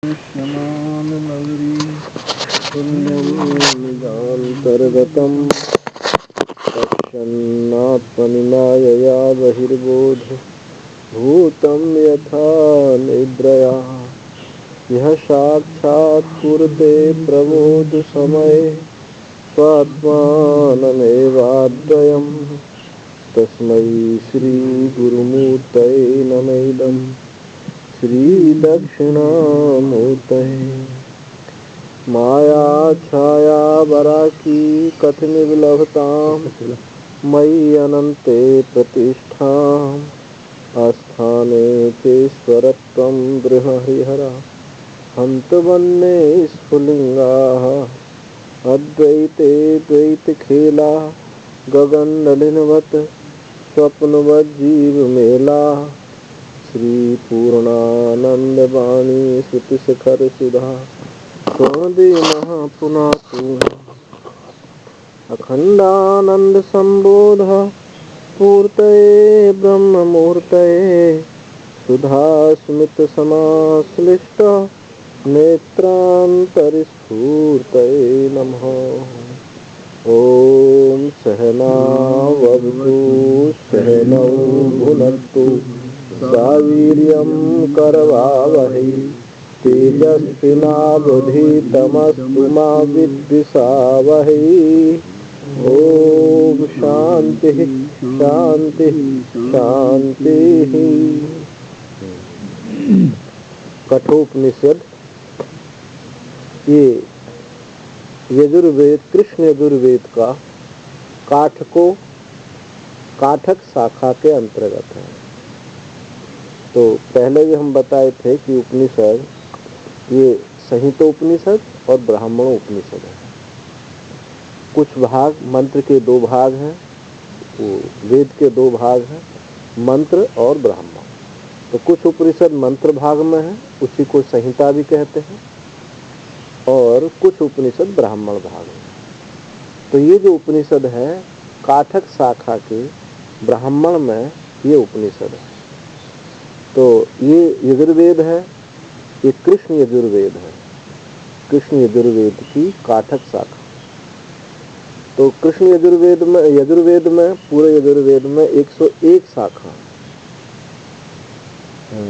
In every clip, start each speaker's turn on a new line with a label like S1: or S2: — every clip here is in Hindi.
S1: श्यमाननगरी पुण्यं निजान्तर्गतं पश्यन्नात्मनिमायया बहिर्बोध भूतं यथा निद्रया यः साक्षात् कुरुते प्रबोध समये स्वात्मानमेवाद्वयम् तस्मै श्रीगुरुमूर्तये नमः श्रीदक्षिणामूर्तये माया छाया वराकी कथमिव लभतां मयि अनन्ते प्रतिष्ठाम् आस्थाने तेश्वरत्वं बृहहरिहरा हन्तवन्ये स्फुलिङ्गाः अद्वैते द्वैतखेला गगननलिनवत् स्वप्नवज्जीवमेला श्री पूर्णानंदवाणी श्रुतिशिखर सुधा स्वादे महापुनातु अखंडानंद संबोध पूर्तये ब्रह्ममूर्तये सुधा स्मित समाश्लिष्ट नेत्रांतरिस्फूर्तये नमः। ओम सहनावतु सहनौ भुनक्तु सावीर्यं करवावहै तेजस्विनावधीतमस्तु मा विद्विषावहै। ओम शांति शांति शांति। कठोपनिषद ये यजुर्वेद कृष्ण यजुर्वेद का काठक शाखा के अंतर्गत है। तो पहले भी हम बताए थे कि उपनिषद ये संहितोपनिषद और ब्राह्मणोपनिषद है। कुछ भाग मंत्र के दो भाग हैं, वो वेद के दो भाग हैं, मंत्र और ब्राह्मण। तो कुछ उपनिषद मंत्र भाग में है, उसी को संहिता भी कहते हैं, और कुछ उपनिषद ब्राह्मण भाग में। तो ये जो उपनिषद है काठक शाखा के ब्राह्मण में ये उपनिषद है। तो ये यजुर्वेद है, ये कृष्ण यजुर्वेद है, कृष्ण यजुर्वेद की काठक शाखा। तो कृष्ण यजुर्वेद में पूरे यजुर्वेद में 101 शाखा,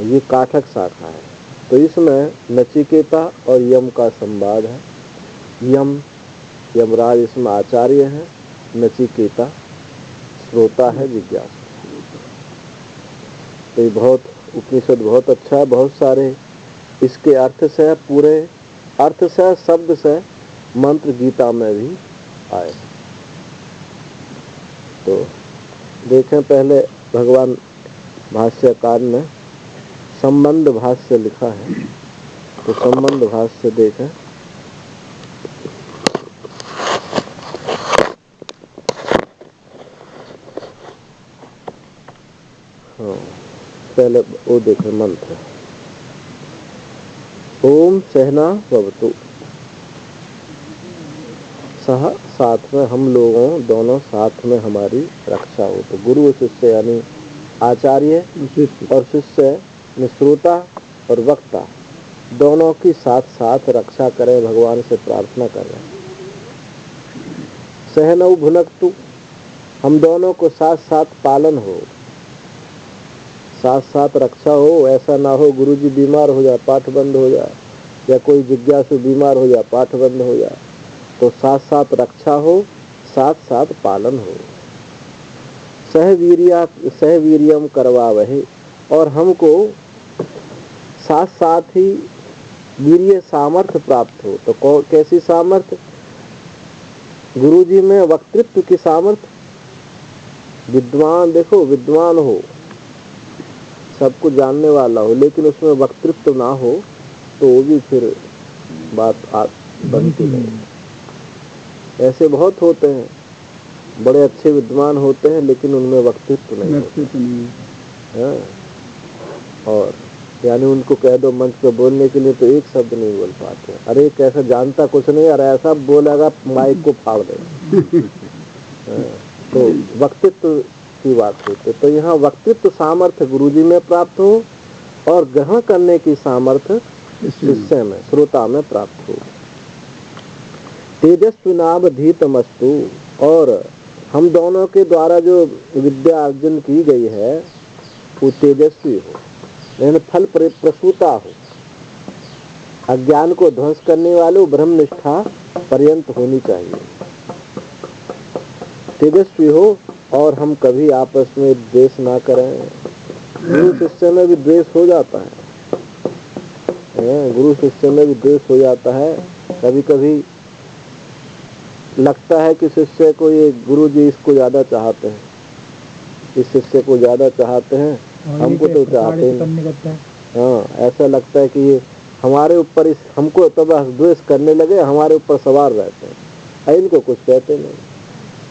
S1: ये काठक शाखा है। तो इसमें नचिकेता और यम का संवाद है। यमराज इसमें आचार्य है, नचिकेता श्रोता है, जिज्ञासु। तो ये उपनिषद बहुत अच्छा है। बहुत सारे इसके अर्थ से, पूरे अर्थ से, शब्द से मंत्र गीता में भी आए। तो देखें, पहले भगवान भाष्यकार ने संबंध भाष्य लिखा है, तो संबंध भाष्य देखें। पहले वो देखें मंत्र। ओम सहना भवतु, सह साथ में, हम लोगों दोनों साथ में हमारी रक्षा हो। तो गुरु शिष्य यानी आचार्य और शिष्य श्रोता और वक्ता दोनों की साथ साथ रक्षा करें, भगवान से प्रार्थना कर रहे हैं। सहनौ भुनक्तु, हम दोनों को साथ साथ पालन हो, साथ साथ रक्षा हो। ऐसा ना हो गुरुजी बीमार हो जाए, पाठ बंद हो जाए, या कोई जिज्ञासु बीमार हो जाए, पाठ बंद हो जाए। तो साथ साथ रक्षा हो, साथ साथ पालन हो। सहवीर्यम करवावहै, और हमको साथ साथ ही वीर्य सामर्थ्य प्राप्त हो। तो कैसी सामर्थ्य? गुरुजी में वक्तृत्व की सामर्थ्य। विद्वान, देखो विद्वान हो, सब कुछ जानने वाला हो, लेकिन उसमें वक्तृत्व ना हो तो वो भी फिर बात बनती नहीं। ऐसे बहुत होते हैं, बड़े अच्छे विद्वान होते हैं, लेकिन उनमें वक्तृत्व नहीं होता। और यानी उनको कह दो मंच पर बोलने के लिए तो एक शब्द नहीं बोल पाते। अरे कैसा जानता कुछ नहीं, अरे ऐसा बोलेगा माइक को फाड़ देगा। तो वक्तृत्व की बात होती है। तो यहाँ वक्तृत्व सामर्थ्य गुरुजी में प्राप्त हो, और ग्रहण करने की सामर्थ्य शिष्य में, श्रोता में प्राप्त हो। तेजस्विनावधीतमस्तु, और हम दोनों के द्वारा जो विद्या अर्जन की गई है वो तेजस्वी हो, यानी फल प्रसूता हो, अज्ञान को ध्वंस करने वाले ब्रह्मनिष्ठा पर्यंत होनी चाहिए, तेजस्वी हो, और हम कभी आपस में द्वेष ना करें। गुरु शिष्य में भी द्वेष हो जाता है, गुरु शिष्य में भी द्वेष हो जाता है। कभी कभी लगता है कि शिष्य को ये गुरु जी इसको ज्यादा चाहते हैं, इस शिष्य को ज्यादा चाहते हैं, हमको तो चाहते नहीं। हाँ, ऐसा लगता है कि ये हमारे ऊपर इस हमको तो बस द्वेष करने लगे, हमारे ऊपर सवार रहते हैं, इनको कुछ कहते नहीं।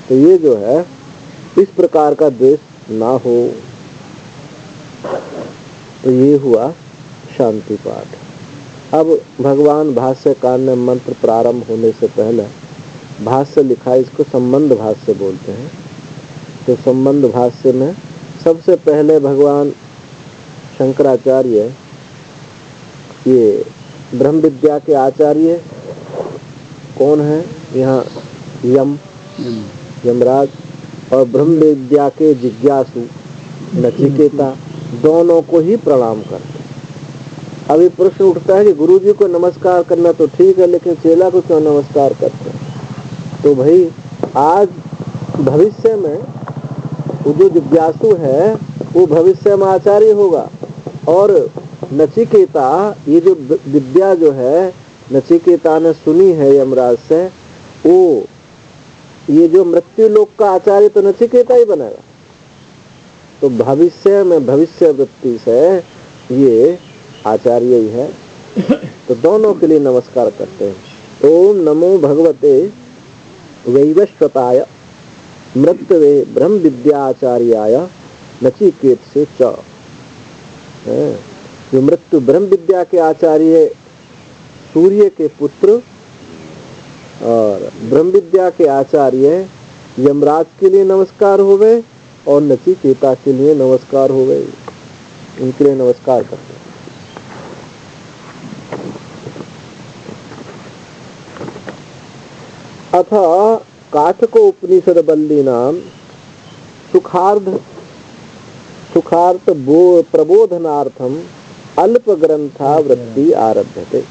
S1: तो ये जो है इस प्रकार का द्वेष ना हो। तो ये हुआ शांति पाठ। अब भगवान भाष्यकार ने मंत्र प्रारंभ होने से पहले भाष्य लिखा, इसको संबंध भाष्य बोलते हैं। तो संबंध भाष्य में सबसे पहले भगवान शंकराचार्य ये ब्रह्म विद्या के आचार्य कौन है यहाँ, यमराज, और ब्रह्म विद्या के जिज्ञासु नचिकेता, दोनों को ही प्रणाम करते। अभी प्रश्न उठता है कि गुरु जी को नमस्कार करना तो ठीक है, लेकिन चेला को क्यों नमस्कार करते हैं? तो भाई आज भविष्य में वो जो जिज्ञासु है वो भविष्य में आचार्य होगा, और नचिकेता ये जो विद्या जो है नचिकेता ने सुनी है यमराज से, वो ये जो मृत्यु लोक का आचार्य तो नचिकेता ही बनेगा। तो भविष्य में भविष्य वृत्ति से ये आचार्य ही है। तो दोनों के लिए नमस्कार करते हैं। ओम नमो भगवते वैवस्वताय मृत्युवे ब्रह्म विद्याचार्याय नचिकेत से च। जो मृत्यु ब्रह्म विद्या के आचार्य सूर्य के पुत्र और ब्रह्म विद्या के आचार्य यमराज के लिए नमस्कार हो गए, और नचिकेता के लिए नमस्कार हो गए, उनके लिए नमस्कार करते हैं। अथ काठको उपनिषद बल्ली नाम सुखार्थ प्रबोधनार्थम अल्प ग्रंथावृत्ति आरभ्यते।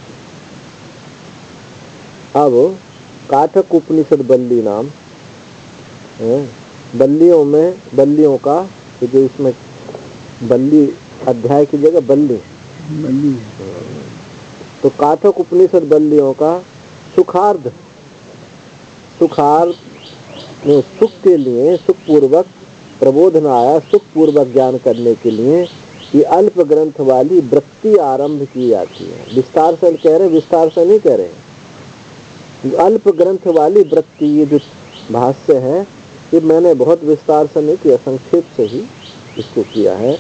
S1: अब काठक उपनिषद बल्ली नाम, बल्लियों में बल्लियों का, जो इसमें बल्ली अध्याय की जगह बल्ली, तो काठक उपनिषद बल्लियों का सुखार्थ सुख के लिए, सुख पूर्वक प्रबोधन आया, सुख पूर्वक ज्ञान करने के लिए ये अल्प ग्रंथ वाली वृत्ति आरंभ की जाती है। विस्तार से कह रहे, विस्तार से नहीं कह रहे। अल्प ग्रंथ वाली वृत्ति, ये जो भाष्य है ये मैंने बहुत विस्तार से नहीं किया, संक्षेप से ही इसको किया है।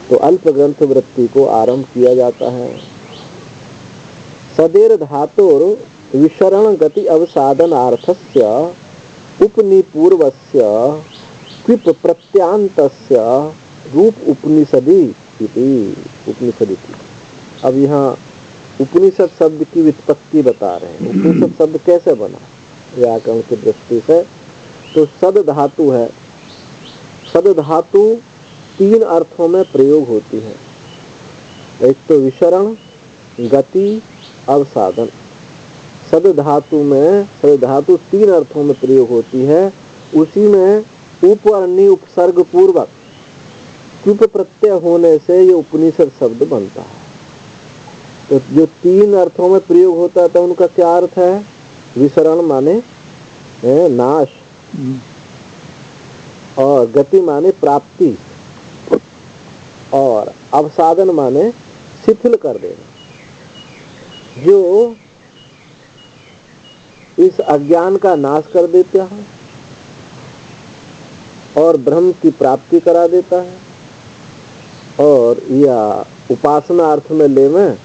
S1: तो अल्प ग्रंथ वृत्ति को आरंभ किया जाता है। सदेर धातुर विशरण गति अवसादनार्थस्य उपनिपूर्वस्य क्विप प्रत्यांतस्य रूप उपनिषदि इति उपनिषदि। अब यहाँ उपनिषद शब्द की व्युत्पत्ति बता रहे हैं। उपनिषद शब्द कैसे बना व्याकरण की दृष्टि से? तो सद धातु है। सद धातु तीन अर्थों में प्रयोग होती है। एक तो विशरण, गति, अवसादन। सद धातु में, सद धातु तीन अर्थों में प्रयोग होती है। उसी में उप और नि उपसर्ग पूर्वक क्युप प्रत्यय होने से ये उपनिषद शब्द बनता है। तो जो तीन अर्थों में प्रयोग होता है तो उनका क्या अर्थ है? विसरण माने नाश, और गति माने प्राप्ति, और अवसादन माने शिथिल कर देना। जो इस अज्ञान का नाश कर देता है और ब्रह्म की प्राप्ति करा देता है, और या उपासना अर्थ में ले में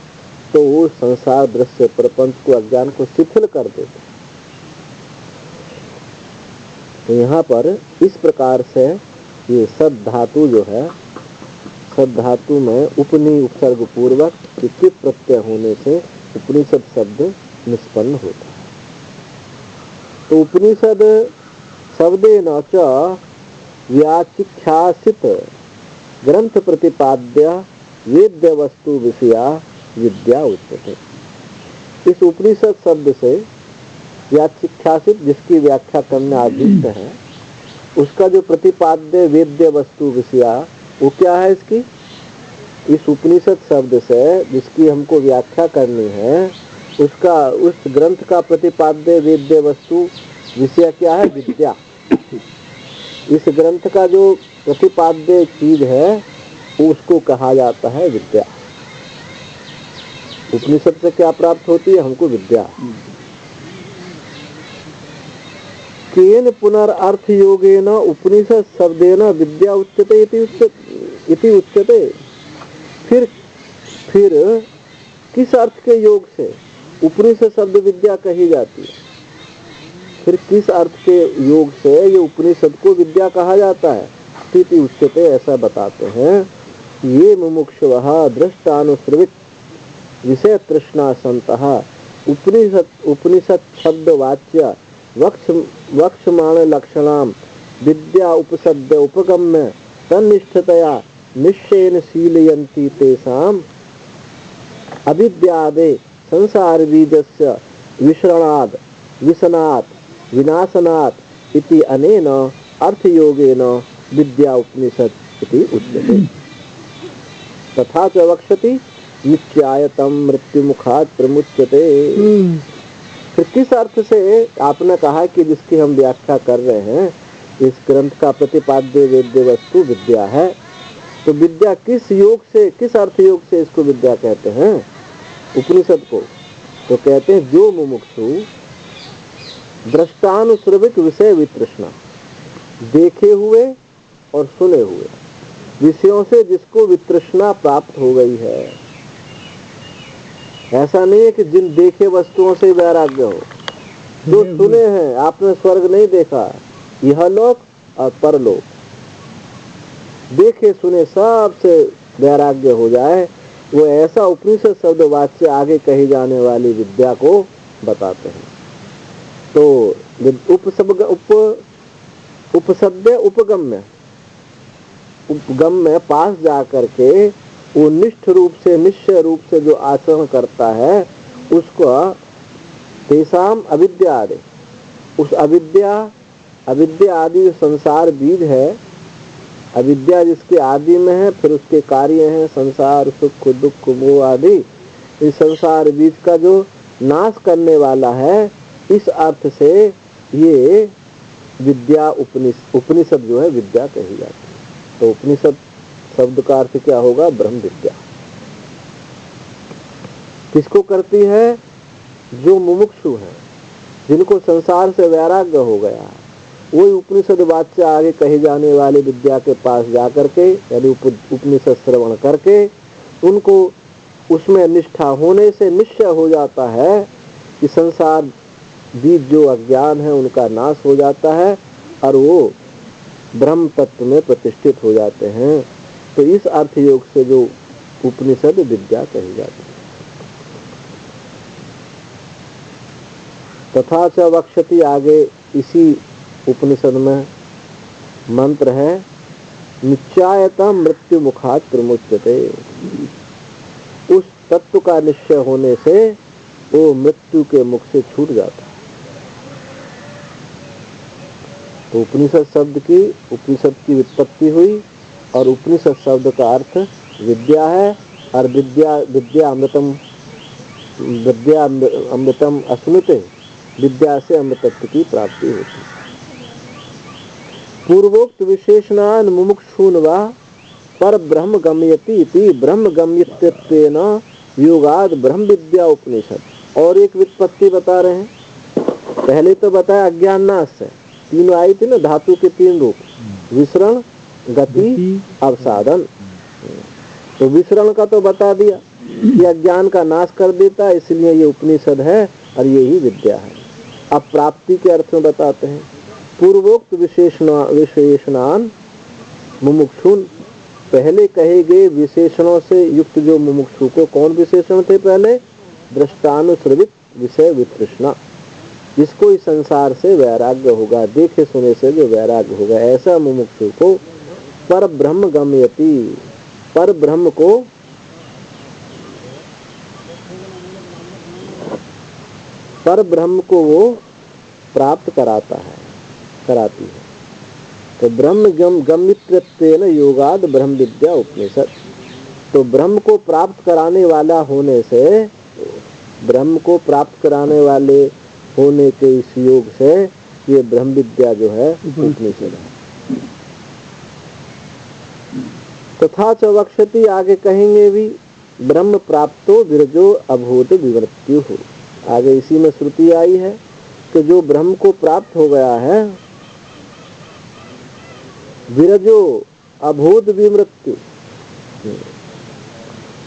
S1: तो वो संसार दृश्य प्रपंच को, अज्ञान को शिथिल कर देता है। तो यहाँ पर इस प्रकार से ये सद धातु जो है, सद धातु में उपनी उपसर्ग पूर्वक किप प्रत्यय होने से उपनिषद शब्द निष्पन्न होता है। तो उपनिषद शब्देन च व्याचिख्यासित ग्रंथ प्रतिपाद्य वेद्य वस्तु विषया विद्या उच्यते। इस उपनिषद शब्द से व्याचिख्यासित, जिसकी व्याख्या करना अभीष्ट है, उसका जो प्रतिपाद्य वेद्य वस्तु विषया, वो क्या है इसकी? इस उपनिषद शब्द से जिसकी हमको व्याख्या करनी है, उसका, उस ग्रंथ का प्रतिपाद्य वेद्य वस्तु विषय क्या है? विद्या। इस ग्रंथ का जो प्रतिपाद्य चीज है उसको कहा जाता है विद्या। उपनिषद से क्या प्राप्त होती है हमको? विद्या। केन पुनर्थ योगेन उपनिषद शब्देन विद्या उच्यते इति उच्यते। फिर किस अर्थ के योग से उपनिषद शब्द विद्या कही जाती है? फिर किस अर्थ के योग से ये उपनिषद को विद्या कहा जाता है? इति उच्यते, ऐसा बताते हैं। ये मुमुक्षुवः दृष्टानुश्रवित विषय तृष्णा संतः उपनिषद शब्द वाच्य वक्ष्यमाण लक्षणाम विद्या उपसद्य उपगम्य तन्निष्ठतया निश्चयेन शीलयन्ति तेषाम् अविद्यादे संसार बीजस्य विसरणात् विसनात् विनाशनात् इति अनेन अर्थयोगेन विद्या उपनिषद इति उच्यते। तथा च वक्ष्यति नित्यायतम मृत्युमुखात् प्रमुच्यते। फिर किस अर्थ से आपने कहा कि जिसकी हम व्याख्या कर रहे हैं, इस ग्रंथ का प्रतिपाद्य वेद्य वस्तु विद्या है, तो विद्या किस योग से, किस अर्थ योग से इसको विद्या कहते हैं उपनिषद को? तो कहते हैं जो मुमुक्षु दृष्टानुश्रविक विषय वितृष्णा, देखे हुए और सुने हुए विषयों से जिसको वितृष्णा प्राप्त हो गई है। ऐसा नहीं है कि जिन देखे वस्तुओं से वैराग्य हो, जो सुने हैं, आपने स्वर्ग नहीं देखा, यह लोक और परलोक, देखे सुने सबसे वैराग्य हो जाए, वो ऐसा उपनिषद शब्द वाच्य आगे कही जाने वाली विद्या को बताते हैं। तो उपसद्य उपगम्य, उपगम्य पास जा करके वो निष्ठ रूप से, निश्चय रूप से जो आचरण करता है उसको तेसाम अविद्या आदि, उस अविद्या आदि संसार बीज है, अविद्या जिसके आदि में है, फिर उसके कार्य हैं संसार सुख दुख मोह आदि, इस संसार बीज का जो नाश करने वाला है, इस अर्थ से ये विद्या उपनिषद जो है विद्या कही जाती है। तो उपनिषद शब्द का अर्थ क्या होगा? ब्रह्म विद्या। किसको करती है? जो मुमुक्षु है, जिनको संसार से वैराग्य हो गया है, वही उपनिषद वाच्य आगे कही जाने वाले विद्या के पास जाकर के, यानी उपनिषद श्रवण करके, उनको उसमें निष्ठा होने से निश्चय हो जाता है कि संसार बीज जो अज्ञान है उनका नाश हो जाता है और वो ब्रह्म तत्व में प्रतिष्ठित हो जाते हैं। तो इस अर्थ योग से जो उपनिषद विद्या कही जाती है। तथा च वक्ष्यति, आगे इसी उपनिषद में मंत्र है, निश्चायता मृत्यु मुखात् प्रमुच्यते। उस तत्व का निश्चय होने से वो मृत्यु के मुख से छूट जाता है। तो उपनिषद शब्द की, उपनिषद की व्युत्पत्ति हुई और उपनिषद शब्द का अर्थ विद्या है, और विद्या अमृतम अस्मृते, विद्या से अमृतत्व की प्राप्ति होती है। पूर्वोक्त विशेषणान मुमुक्षून वा पर ब्रह्म गम्यति इति ब्रह्म गम्यत्वेन योगाद ब्रह्म विद्या उपनिषद। और एक व्युत्पत्ति बता रहे हैं। पहले तो बताया अज्ञान नाश से, तीन आई थी ना, धातु के तीन रूप, विसरण, गति, अवसाधन। तो विसरण का तो बता दिया कि अज्ञान का नाश कर देता है, इसलिए ये उपनिषद है और यही विद्या है। अब प्राप्ति के अर्थ में बताते हैं। पूर्वोक्त विशेषणान मुमुक्षुन, पहले कहे गए विशेषणों से युक्त जो मुमुक्षु को, कौन विशेषण थे पहले? दृष्टानुश्रवित विषय वितृष्णा, जिसको इस संसार से वैराग्य होगा, देखे सुने से जो वैराग्य होगा, ऐसा मुमुक्षु को पर ब्रह्म गम्यति, पर ब्रह्म को वो प्राप्त कराता है, कराती है। तो ब्रह्म गम्यत्वेन योगाद ब्रह्म विद्या उपनिषद। तो ब्रह्म को प्राप्त कराने वाला होने से, ब्रह्म को प्राप्त कराने वाले होने के इस योग से ये ब्रह्म विद्या जो है उपनिषद है। तथा च वक्ष्यति, आगे कहेंगे भी, ब्रह्म प्राप्तो विरजो अभूत विवृत्त्यु हो। आगे इसी में श्रुति आई है कि जो ब्रह्म को प्राप्त हो गया है, विरजो अभूत विमृत्यु,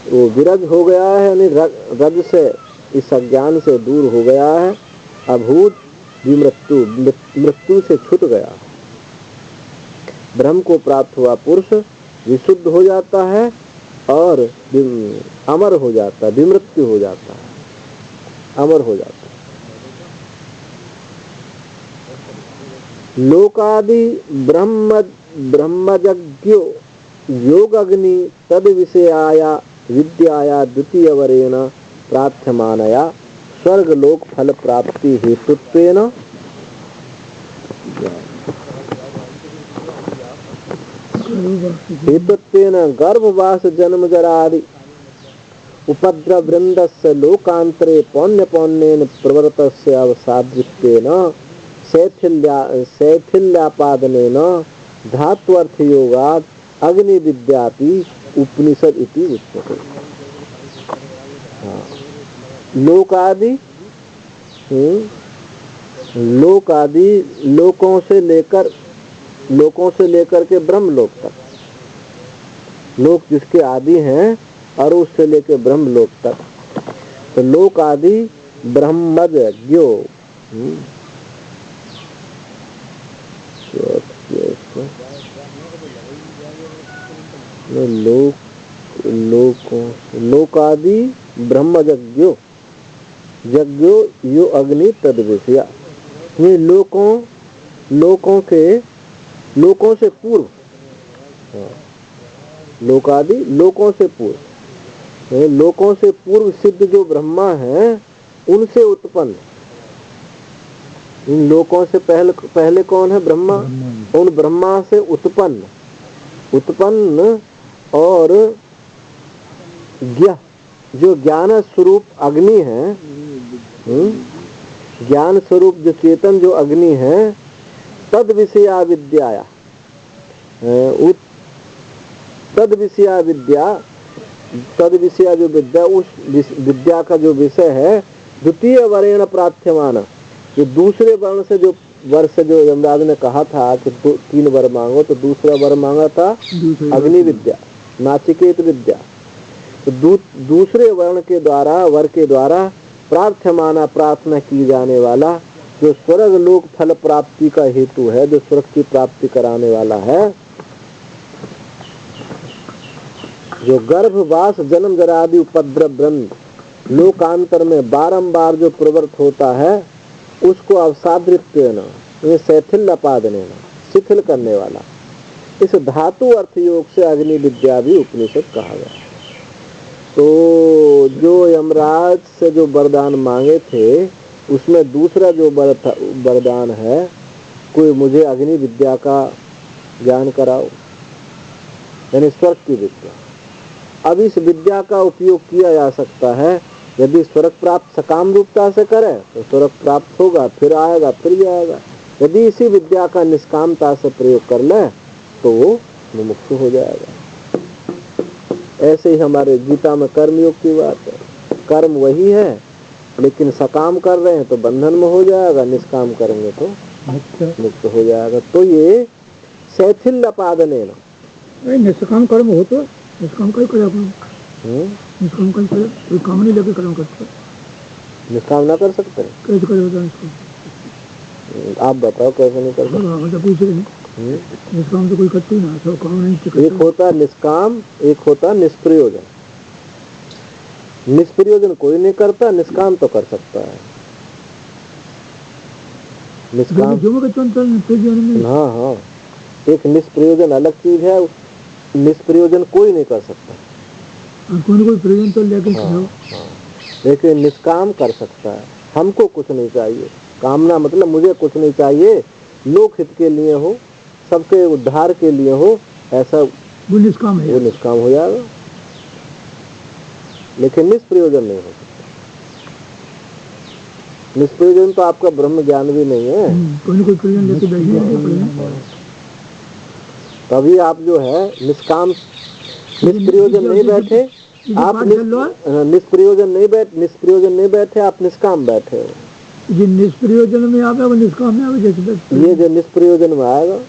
S1: वो विरज हो गया है, यानी रज से, इस अज्ञान से दूर हो गया है, अभूत विमृत्यु, मृत्यु से छूट गया। ब्रह्म को प्राप्त हुआ पुरुष विशुद्ध हो जाता है और अमर हो जाता है, विमृत्यु हो जाता है, अमर हो जाता है। लोकादि ब्रह्मज्ञो योग अग्नि तद विषयाया विद्याया द्वितीय वरेण प्रार्थ्यमानया स्वर्ग लोक फल प्राप्ति हेतुत्वेन गर्भवास जन्म जरादि उपद्रव वृंदस्य लोकांतरे पौन्य पौन्येन प्रवृतस्य अवसादृत्वेन शैथिल्यापादनेन धात्वर्थ योगात् अग्नि विद्यापि उपनिषद इति उच्यते। लोकादि लोकों से लेकर के ब्रह्म लोक तक, लोक जिसके आदि हैं और उससे लेकर ब्रह्म लोक तक, तो लोक आदि ब्रह्मज्ञो लोकादि ब्रह्मज्ञो यज्ञो यो अग्नि तद विषया। ये लोकों से पूर्व, लोकादि लोकों से पूर्व, लोकों से पूर्व सिद्ध जो ब्रह्मा है उनसे उत्पन्न, इन लोकों से पहले कौन है? ब्रह्मा। उन ब्रह्मा से उत्पन्न और जो ज्ञान स्वरूप अग्नि है, ज्ञान स्वरूप जो चेतन जो अग्नि है, तद विषया विद्याया, तद विषया जो विद्या, उस विद्या का जो विषय है, द्वितीय वरेण प्रार्थ्यमान, ये दूसरे वर्ण से जो वर्ष जो यमराज ने कहा था कि 3 वर मांगो, तो दूसरा वर मांगा था अग्नि विद्या, नाचिकेत विद्या। तो दूसरे वर्ण के द्वारा, वर के द्वारा प्रार्थ्यमाना, प्रार्थना की जाने वाला, जो स्वर्ग लोक फल प्राप्ति का हेतु है, जो स्वर्ग की प्राप्ति कराने वाला है, जो गर्भवास जन्म जरादि उपद्रव वृंद लोकांतर में बारंबार जो प्रवृत्त होता है, उसको अवसादृत्वेन, ये शैथिल्यापादनेन, शिथिल करने वाला, इस धातु अर्थ योग से अग्नि विद्या भी उपनिषद कहा गया। तो जो यमराज से जो वरदान मांगे थे, उसमें दूसरा जो वरदान है, कोई मुझे अग्नि विद्या का ज्ञान कराओ, यानी स्वर्ग की विद्या। अब इस विद्या का उपयोग किया जा सकता है, यदि स्वर्ग प्राप्त सकाम रूपता से करे तो स्वर्ग प्राप्त होगा, फिर आएगा, फिर जाएगा। यदि इसी विद्या का निष्कामता से प्रयोग कर ले तो वो मुमुक्षु हो जाएगा। ऐसे ही हमारे गीता में कर्मयोग की बात है, कर्म वही है, लेकिन सकाम कर रहे हैं तो बंधन में हो जाएगा, निष्काम करेंगे तो मुक्त हो जाएगा। तो ये शैथिल्यापादनेन,
S2: निष्काम कर्म हो तो निष्काम का ही करे, निष्काम का ही करे, कोई काम नहीं लेके कर्म करते,
S1: निष्काम ना कर सकते,
S2: कैसे करे होता है इसको?
S1: आप बताओ कैसे नहीं कर सकते?
S2: पूछ रहे हैं निष्काम तो कोई करते ही ना, सब काम नहीं करते।
S1: एक होता है निष्काम, एक होता है निष्प्रयोजन। निष्प्रयोजन कोई नहीं करता, निष्काम तो कर सकता है। निष्काम, हाँ हाँ, एक निष्प्रयोजन अलग चीज है, निष्प्रयोजन कोई नहीं कर सकता।
S2: कोई प्रयोजन तो लेके
S1: हाँ, हाँ, लेकिन निष्काम कर सकता है। हमको कुछ नहीं चाहिए, कामना मतलब मुझे कुछ नहीं चाहिए, लोक हित के लिए हो, सबके उद्धार के लिए हो, ऐसा
S2: वो निष्काम है,
S1: वो निष्काम हो जाएगा। लेकिन निष्प्रयोजन नहीं हो सकता। निष्प्रयोजन तो आपका ब्रह्म ज्ञान भी नहीं है।
S2: कोई प्रयोजन लेके बैठे,
S1: तभी आप जो है निष्काम, निष्प्रयोजन नहीं बैठे आप, निष्प्रयोजन नहीं बैठे आप, निष्काम बैठे हो।
S2: ये निष्प्रयोजन में आवे, वो निष्काम में आवे। जैसे
S1: ये जो निष्प्रयोजन में आएगा,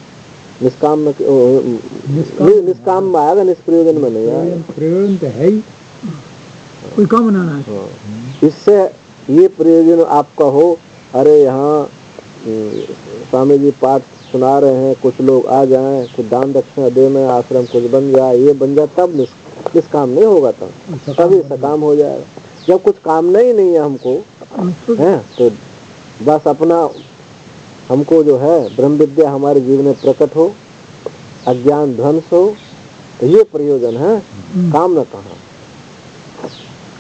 S1: निष्काम में, निष्काम में आएगा, निष्प्रयोजन में नहीं आएगा।
S2: प्रयोजन तो है ही, कोई काम बनाना है।
S1: हाँ, इससे ये प्रयोजन आपका हो, अरे यहाँ स्वामी जी पाठ सुना रहे हैं, कुछ लोग आ जाएं, कुछ दान दक्षिणा दे में आश्रम कुछ बन जाए, ये बन जाए, तब निष्काम नहीं होगा, तभी सकाम हो जाएगा। जब कुछ कामना ही नहीं है हमको, है तो बस अपना, हमको जो है ब्रह्म विद्या हमारे जीवन में प्रकट हो, अज्ञान ध्वंस हो, तो ये प्रयोजन है। कामना कहाँ?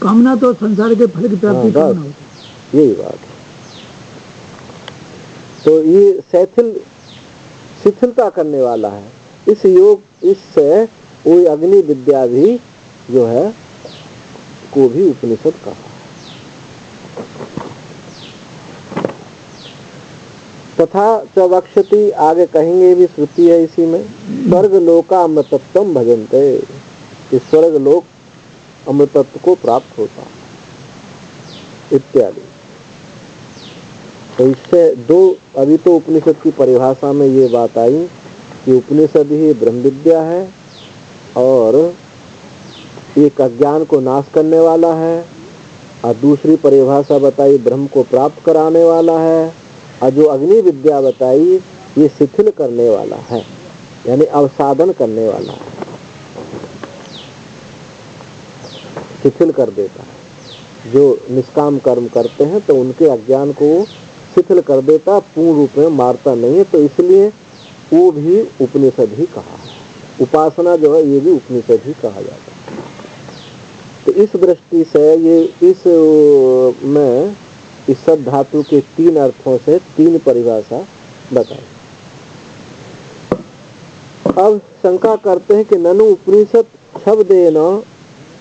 S2: कामना तो संसार के फल की प्राप्ति कामना होती,
S1: यही बात है। तो ये शिथिलता करने वाला है इस योग, इससे वो अग्नि विद्या भी जो है को भी उपनिषद कहा। तथा च वक्षति, आगे कहेंगे भी, श्रुति है इसी में, स्वर्ग लोका अमृतत्वम भजन्ते, इस स्वर्ग लोक अमृतत्व को प्राप्त होता इत्यादि। तो इससे दो, अभी तो उपनिषद की परिभाषा में ये बात आई कि उपनिषद ही ब्रह्म विद्या है और एक अज्ञान को नाश करने वाला है, और दूसरी परिभाषा बताई ब्रह्म को प्राप्त कराने वाला है, और जो अग्नि विद्या बताई ये शिथिल करने वाला है, यानी अवसाधन करने वाला है, शिथिल कर देता है। जो निष्काम कर्म करते हैं तो उनके अज्ञान को शिथिल कर देता, पूर्ण रूप में मारता नहीं है। तो इसलिए वो भी उपनिषद ही कहा है। उपासना जो है ये भी उपनिषद ही कहा जाता है। तो इस दृष्टि से ये इस में इस सब धातु के तीन अर्थों से तीन परिभाषा बताई। अब शंका करते हैं कि ननु उपनिषद शब्देन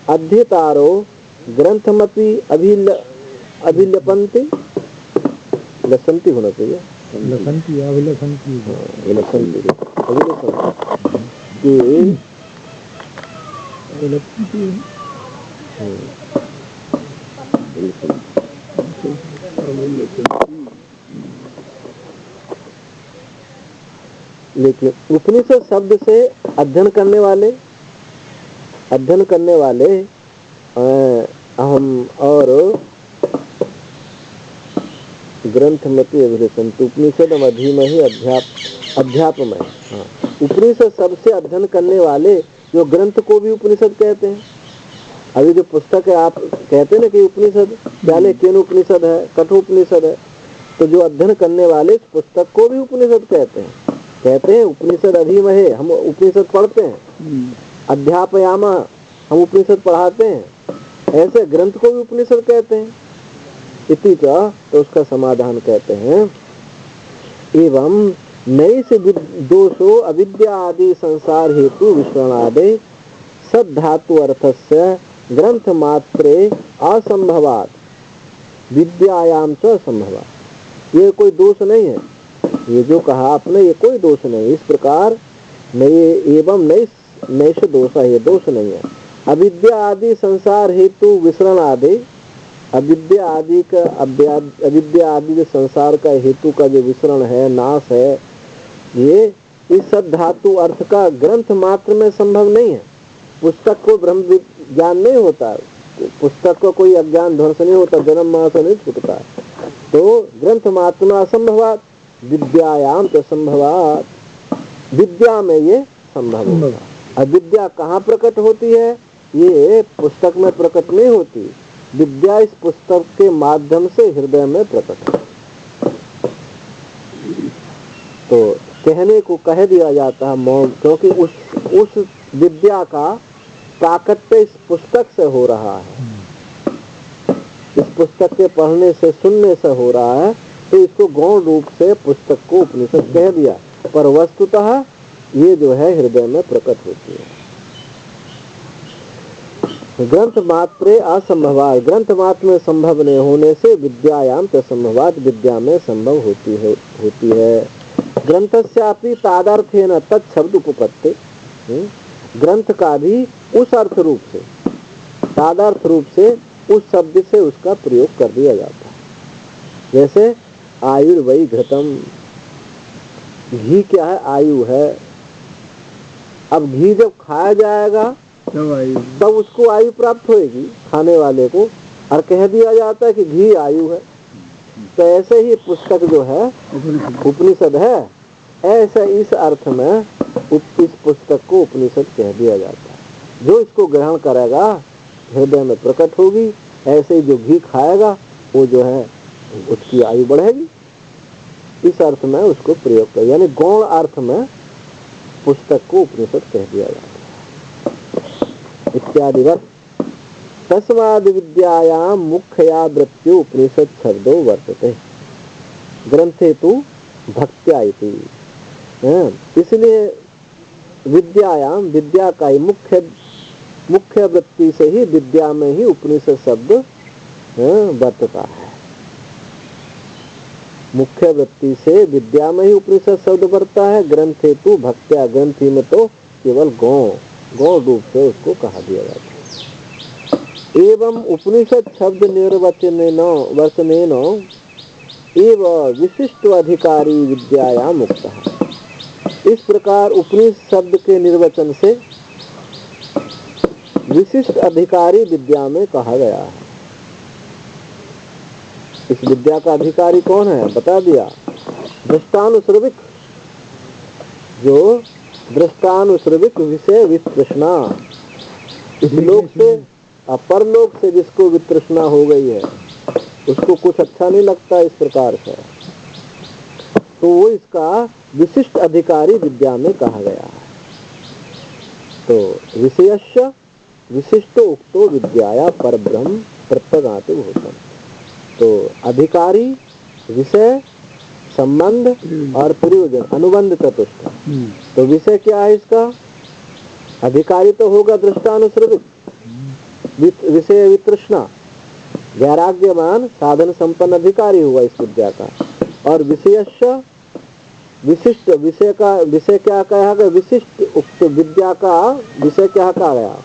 S1: अध्येतारो ग्रंथमपि अभिलपन्ति, लसंति होना चाहिए,
S2: लसंति, अभिलसंति,
S1: विलसंति, लेकिन उपनिषद शब्द से अध्ययन करने वाले अहम और ग्रंथमति अभिलसंति, उपनिषद अधीमहि अध्यापमय। हाँ, उपनिषद सबसे अध्ययन करने वाले, जो ग्रंथ को भी उपनिषद कहते हैं। अभी जो पुस्तक है, आप कहते हैं ना कि उपनिषद, पहले केन उपनिषद है, कठोपनिषद है, तो जो अध्ययन करने वाले इस पुस्तक को भी उपनिषद कहते हैं। उपनिषद अधीमहे, हम उपनिषद पढ़ते हैं, अध्यापयामा, हम उपनिषद पढ़ाते हैं, ऐसे ग्रंथ को भी उपनिषद कहते हैं। इति का, तो उसका समाधान कहते हैं, एवं नई से दोषो अविद्या आदि संसार हेतु विश्रणादे सद्धातु अर्थस्य ग्रंथ मात्रे असंभवात विद्यायाम च संभवात। ये कोई दोष नहीं है, ये जो कहा आपने ये कोई दोष नहीं। इस प्रकार एवं नैष दोष, ये दोष नहीं है। अविद्या आदि संसार हेतु विसरण आदि, अविद्या आदि जो संसार का हेतु का जो विसरण है, नाश है, ये इस सब धातु अर्थ का ग्रंथ मात्र में संभव नहीं है। पुस्तक को ब्रह्म ज्ञान नहीं होता, पुस्तक को कोई अज्ञान ध्वंस नहीं होता, जन्म मरण से नहीं छूटता। तो ग्रंथ मात्र में असंभवात विद्यायाम तो संभवात, विद्या में ये संभव होगा। अब विद्या कहाँ प्रकट होती है? ये पुस्तक में प्रकट नहीं होती, विद्या इस पुस्तक के माध्यम से हृदय में प्रकट है। तो कहने को कह दिया जाता है मौन, क्योंकि उस विद्या का प्राकट्य इस पुस्तक से हो रहा है, इस पुस्तक के पढ़ने से सुनने से हो रहा है, तो इसको गौण रूप से पुस्तक को उपनिषद कह दिया, पर वस्तुतः ये जो है हृदय में प्रकट होती है। ग्रंथ मात्रे असंभवात, ग्रंथ मात्र में संभव नहीं होने से विद्यायाम असंभवात, विद्या में संभव होती है। ग्रंथस्यापि तादार्थेन तत्शब्द उपपत्ति, ग्रंथ का भी उस अर्थ रूप से, तादार्थ रूप से उस शब्द से उसका प्रयोग कर दिया जाता है। जैसे आयुर्वै घृतम, घी क्या है? आयु है। अब घी जब खाया जाएगा तब उसको आयु प्राप्त होएगी खाने वाले को, और कह दिया जाता है कि घी आयु है। तो ऐसे ही पुस्तक जो है उपनिषद है, ऐसे इस अर्थ में इस पुस्तक को उपनिषद कह दिया जाता है। जो इसको ग्रहण करेगा हृदय में प्रकट होगी, ऐसे ही जो घी खाएगा वो जो है उसकी आयु बढ़ेगी। इस अर्थ में उसको प्रयोग कर, यानी गौण अर्थ में पुस्तक को उपनिषद कह दिया जाता है। इत्यादिवत तस्माद् विद्यायां मुख्यया वृत्तियो उपनिषद शब्दो वर्तते ग्रंथे तु भक्त्या इति। इसलिए विद्यायाम, विद्या का ही मुख्य वृत्ति से ही विद्या में ही उपनिषद शब्द वर्तता है। मुख्य वृत्ति से विद्या में ही उपनिषद शब्द वर्तता है। ग्रंथे तु भक्त्या, ग्रंथि में तो केवल गौण रूप से उसको कहा दिया जाता है। एवं उपनिषद शब्द निर्वचनेन वचनेन एव विशिष्ट अधिकारी विद्यायां मुक्त है। इस प्रकार उपनिषद शब्द के निर्वचन से विशिष्ट अधिकारी विद्या में कहा गया है। इस विद्या का अधिकारी कौन है? बता दिया, दृष्टानुश्रविक, जो दृष्टानुश्रविक विषय वितृष्णा, इस लोक से परलोक से जिसको वितृष्णा हो गई है, उसको कुछ अच्छा नहीं लगता इस प्रकार से, तो वो इसका विशिष्ट अधिकारी विद्या में कहा गया है। तो विषयस्य विशिष्ट उक्तो विद्याया परब्रह्म प्रत्यगाति भूतम। तो अधिकारी, विषय, संबंध और प्रयोजन, अनुबंध चतुष्ट। तो विषय क्या है इसका? अधिकारी तो होगा दृष्टानुश्रविक, विषय वितृष्णा, वैराग्यवान साधन संपन्न अधिकारी हुआ इस विद्या का। और विषयस्य विशिष्ट, विषय का विषय क्या कहा गया? विशिष्ट उक्त विद्या का विषय क्या कहा गया?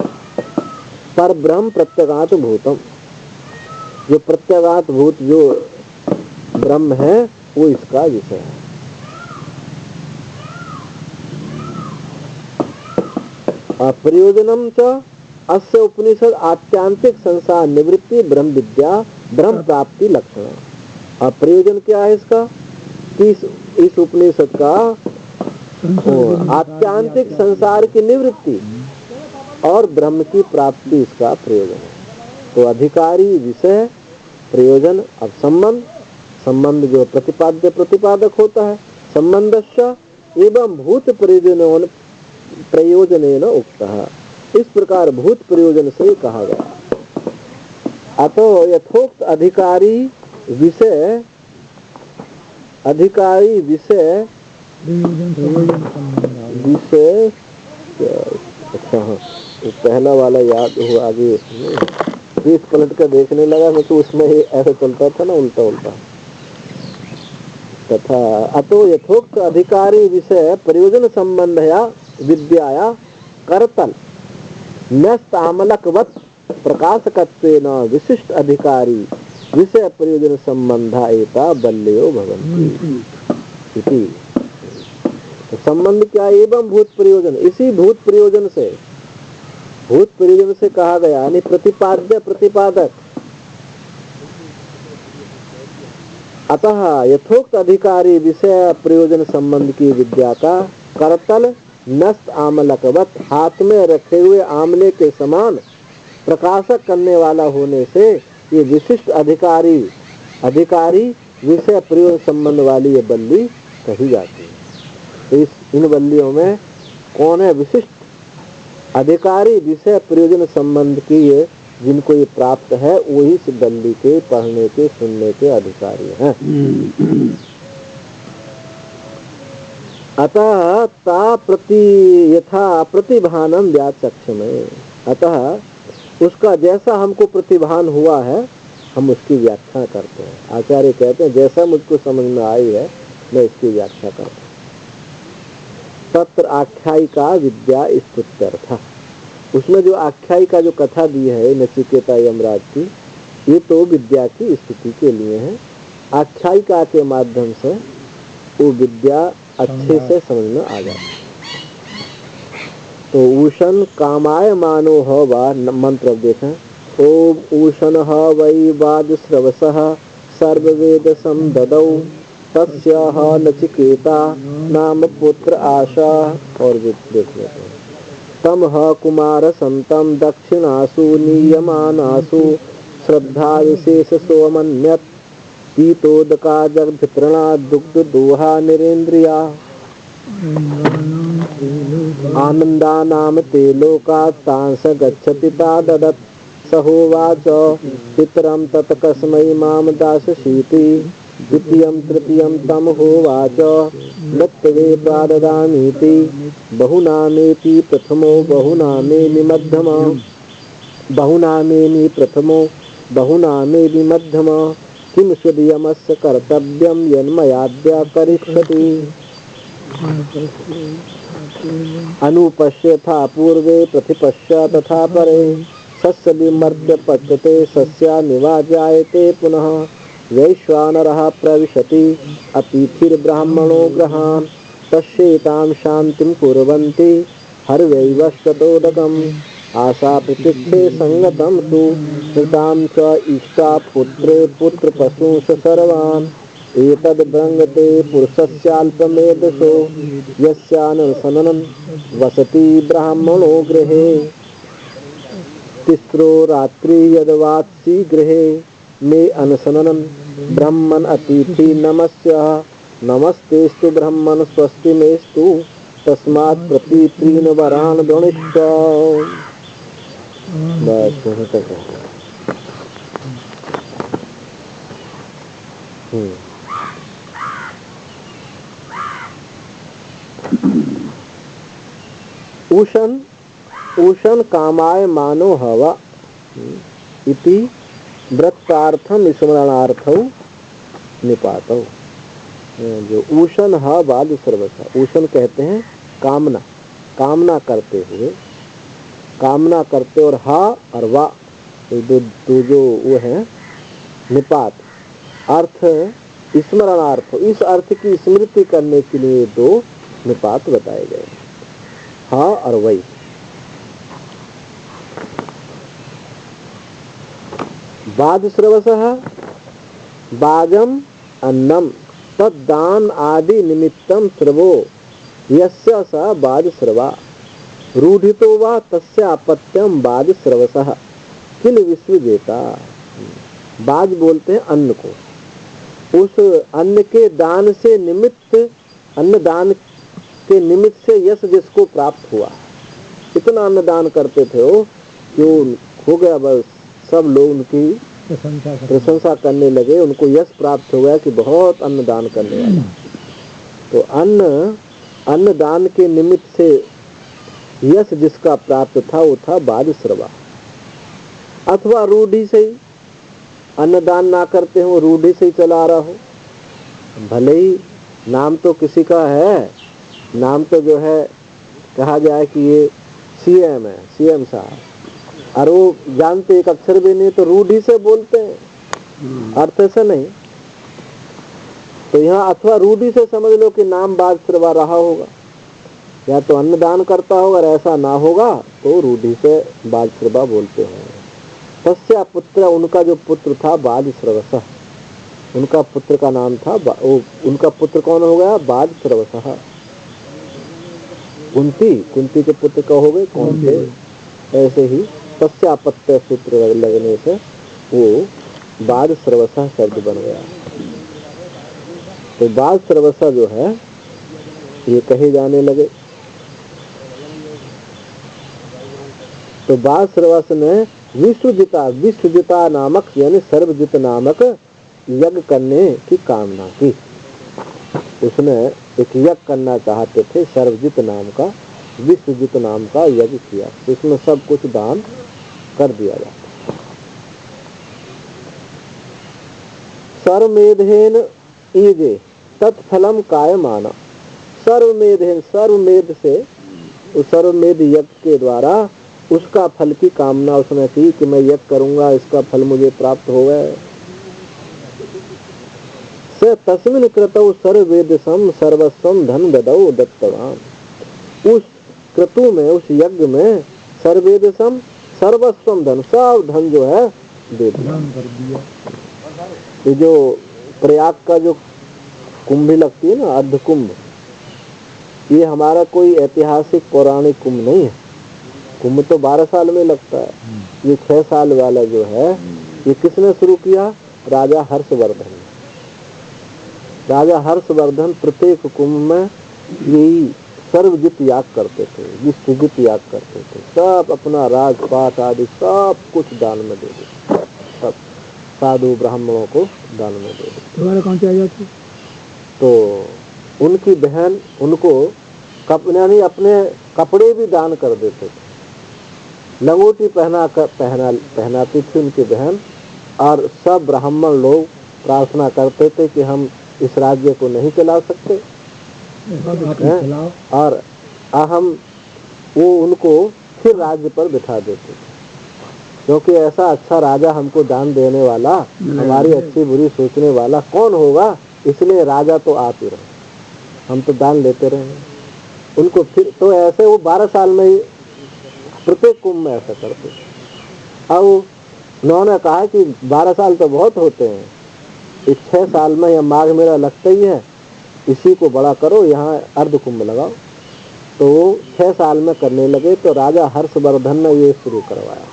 S1: पर ब्रह्म प्रत्यगात भूतम, जो प्रत्यगात भूत जो ब्रह्म है वो इसका विषय है। प्रयोजनम च अस्य उपनिषद आत्यांतिक संसार निवृत्ति ब्रह्म विद्या ब्रह्म प्राप्ति लक्षण। और प्रयोजन क्या है इसका? इस उपनिषद का आत्यांतिक संसार की निवृत्ति और ब्रह्म की प्राप्ति इसका प्रयोजन है। तो अधिकारी, विषय, प्रयोजन। अब संबंध जो प्रतिपाद्य प्रतिपादक होता है, संबंधस्य एवं भूत प्रयोजनेन उक्तः। इस प्रकार भूत प्रयोजन से कहा गया। अतो यथोक्त अधिकारी विषय अच्छा, हाँ, तो पहला वाला याद हो आगे, बीच पलट कर देखने लगा मैं, तो उसमें ऐसा चलता था ना, उल्टा उल्टा। तथा अतो यथोक्त अधिकारी विषय प्रयोजन संबंध या विद्याया कर्तन न्यस्तामलकवत् प्रकाशकत्वेन विशिष्ट अधिकारी विषय प्रयोजन संबंधा एता बल्यो भवन्ति इति। तो संबंध क्या? एवं भूत प्रयोजन, इसी भूत प्रयोजन से कहा गया, यानी प्रतिपाद्य प्रतिपादक। अतः यथोक्त अधिकारी विषय प्रयोजन संबंध की विद्या का करतल नस्त आमलकवत, हाथ में रखे हुए आमले के समान प्रकाशक करने वाला होने से ये विशिष्ट अधिकारी विषय प्रयोग संबंध वाली ये बल्ली कही जाती है। तो इन बल्लियों में कौन है विशिष्ट अधिकारी विषय प्रयोजन संबंध की, ये जिनको ये प्राप्त है वही इस बल्ली के पढ़ने के सुनने के अधिकारी हैं। अतः ता प्रति यथा प्रतिभानम व्याचक्षमे, अतः उसका जैसा हमको प्रतिभान हुआ है हम उसकी व्याख्या करते हैं। आचार्य कहते हैं जैसा मुझको समझ में आई है मैं इसकी व्याख्या करता हूँ। तत्र आख्यायिका विद्या स्तुत्यर्थ, उसमें जो आख्यायिका जो कथा दी है नचिकेता यमराज की, ये तो विद्या की स्तुति के लिए है। आख्यायिका के माध्यम से वो विद्या अच्छे से समझ में आ जाती। तो ऊषण कामाय मानो ह वा, मंत्र देखें, ओम ऊषण वै वाजश्रवसः सर्ववेद समददौ तस्याह नचिकेता नाम पुत्र आशा। और देख लेते हैं, तम ह कुमार संतम दक्षिणासु नीयमानासु श्रद्धा विशेष सोमन्यत पीतोदका जगभितृणा दुग्ध दोहा निरेन्द्रिया आनंदा नाम ते लोका तांस गच्छति ता ददत् सहोवाच पितरम तत्कस्मै माम दासशीति द्वितीयं तृतीयं तम होवाच नत्वे प्राददामीति बहुनामेति प्रथमो बहुनामेनि मध्यमा बहुनामेनि प्रथमो बहुनामेनि मध्यमा किम सुदयमस्य कर्तव्यं यन्मयाद्या करिष्यति अनुपश्यथा पूर्वे प्रतिपश्य तथा परे सस्य विमर्द्य पच्यते सस्या निवाजायते पुनः वैश्वानरः प्रविशति अतिथिर्ब्राह्मणो गृहान् तस्येतां शान्तिं कुर्वन्ति हर्वैवश्चतोदकम् आशा प्रतीक्षे संगतं तु कृतां च इष्टा पुत्रे पुत्रपशूंस सर्वान् एतद्भ्रङ्गते पुरुषस्याल्पमेधसो यस्यानसननं वसति ब्राह्मणो गृहे तिस्रो रात्रि यद्वात्सि गृहे मे अनशननं ब्रह्मन् अतिथि नमस्यः नमस्तेस्तु ब्रह्मन् स्वस्ति मेस्तु तस्मात् प्रतीत्रीन् वरान् वृणीष्व। बस यहीं तक है। ऊषण ऊषण कामाय मानो हवा इति वृत्तार्थम स्मरणार्थौ निपातौ। जो ऊषण ह बाद सर्वथा, ऊषण कहते हैं कामना, कामना करते हुए, कामना करते, और हा और वा दो जो वो है निपात, अर्थ स्मरणार्थ, इस अर्थ की स्मृति करने के लिए दो निपात बताए गए, हा और वही। बाजश्रवसः बाजम अन्नम तद्दान आदि निमित्तम श्रवो यस्य स बाजश्रवा रूढ़ितो वा तस्य अपत्यम बाजश्रवसः किल विश्वजेता। बाज बोलते हैं अन्न को, उस अन्न के दान से निमित्त, अन्न दान के निमित्त से यश जिसको प्राप्त हुआ, इतना अन्न दान करते थे वो जो हो गया, बस सब लोग उनकी प्रशंसा करने लगे, उनको यश प्राप्त हो गया कि बहुत अन्न दान करने वाला। तो अन्न दान के निमित्त से यश जिसका प्राप्त था वो था बाजश्रवा। अथवा रूढ़ी से ही अन्नदान ना करते हो, रूढ़ी से ही चला रहा हो, भले ही नाम तो किसी का है, नाम तो जो है कहा जाए कि ये सीएम है, सीएम साहब, और वो जानते एक अक्षर भी नहीं तो रूढ़ी से बोलते हैं, अर्थ से नहीं। तो यहाँ अथवा रूढ़ी से समझ लो कि नाम बाजश्रवा रहा होगा, या तो अन्नदान करता होगा, और ऐसा ना होगा तो रूढ़ी से बाजश्रवा बोलते हैं। तस्या पुत्र, उनका जो पुत्र था बाजश्रवसः, उनका पुत्र का नाम था उनका पुत्र कौन हो गया? बाजश्रवसः। कुंती के पुत्र कहोगे कौन थे? ऐसे ही तस्यापत्य सूत्र लगने से वो बाद सर्वसा शब्द बन गया। तो बाद सर्वसा जो है ये कहे जाने लगे। तो बाद सर्वस ने विश्वजिता नामक यानी सर्वजित नामक यज्ञ करने की कामना की। उसने एक यज्ञ करना चाहते थे, सर्वजित नाम का, विश्वजित नाम का यज्ञ किया। इसमें सब कुछ दान कर दिया जाता। सर्वमेधेन ईजे तत्फलम कायमाना। सर्वमेधेन, सर्वमेध से, उस सर्वमेध यज्ञ के द्वारा उसका फल की कामना उसने की कि मैं यज्ञ करूंगा, इसका फल मुझे प्राप्त होगा। स तस्मिन् क्रतौ सर्ववेदसम सर्वस्वम धन ददौ दत्तवान। उस क्रतु में, उस यज्ञ में सर्ववेदसम सर्वस्वम धन, सब धन जो है दे दिया। ये जो प्रयाग का जो कुंभ लगती है ना, अर्ध कुंभ, ये हमारा कोई ऐतिहासिक पौराणिक कुंभ नहीं है। कुंभ तो 12 साल में लगता है। ये 6 साल वाला जो है ये किसने शुरू किया? राजा हर्षवर्धन। राजा हर्षवर्धन प्रत्येक कुंभ में यही सर्वजित याग करते थे, विश्वजित याग करते थे। सब अपना राजपाट आदि सब कुछ दान में दे देते, सब साधु ब्राह्मणों को दान में दे देते।
S2: कौन सी आयत? तो
S1: उनकी बहन उनको यानी अपने कपड़े भी दान कर देते थे। लंगोटी पहनाती थी उनकी बहन। और सब ब्राह्मण लोग प्रार्थना करते थे कि हम इस राज्य को नहीं चला सकते और हम वो उनको फिर राज्य पर बिठा देते थे, क्योंकि ऐसा अच्छा राजा हमको दान देने वाला, हमारी अच्छी बुरी सोचने वाला कौन होगा, इसलिए राजा तो आप ही रहे, हम तो दान लेते रहे उनको। फिर तो ऐसे वो 12 साल में ही प्रत्येक कुंभ में ऐसा करते। अब उन्होंने कहा कि 12 साल तो बहुत होते हैं, इस 6 साल में यह माघ मेला लगता ही है, इसी को बड़ा करो, यहाँ अर्ध कुंभ लगाओ। तो 6 साल में करने लगे। तो राजा हर्षवर्धन ने ये शुरू करवाया।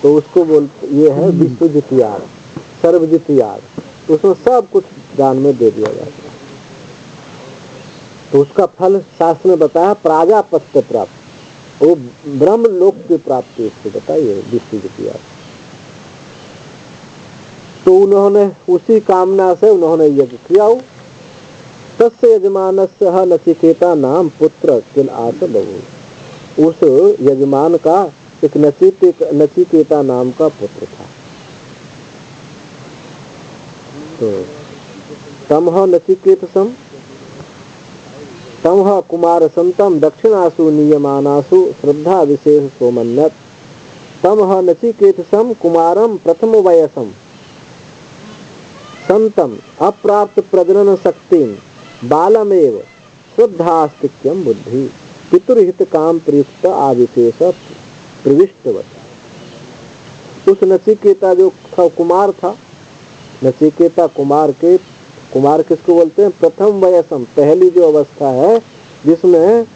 S1: तो उसको ये है विश्वजित याग, सर्वजित याग। उसमें सब कुछ दान में दे दिया जाता है। तो उसका फल शास्त्र ने बताया प्राजापत्य प्राप्त, वो ब्रह्म लोक की प्राप्ति उसको बताइए विश्वजित याग। तो उन्होंने उसी कामना से उन्होंने यज्ञ किया। तस्य यजमानस्य नचिकेता नाम पुत्र किल आस बहु। उस यजमान का एक नचिकेता नाम का पुत्र था। तो तमह नचिकेतसम तमह कुमार संतम दक्षिणासु नियमानासु श्रद्धा विशेष सोमन्नत। तमह नचिकेतसम कुमारम प्रथम वयसम संतम अप्राप्त प्रजनन शक्तिम बालमेव श्रद्धास्तिक्यम बुद्धि पितुर्हित काम प्रयुक्त आविशेष प्रविष्टवत। उस नचिकेता जो था कुमार था, नचिकेता कुमार किसको बोलते हैं? प्रथम वयसम, पहली जो अवस्था है जिसमें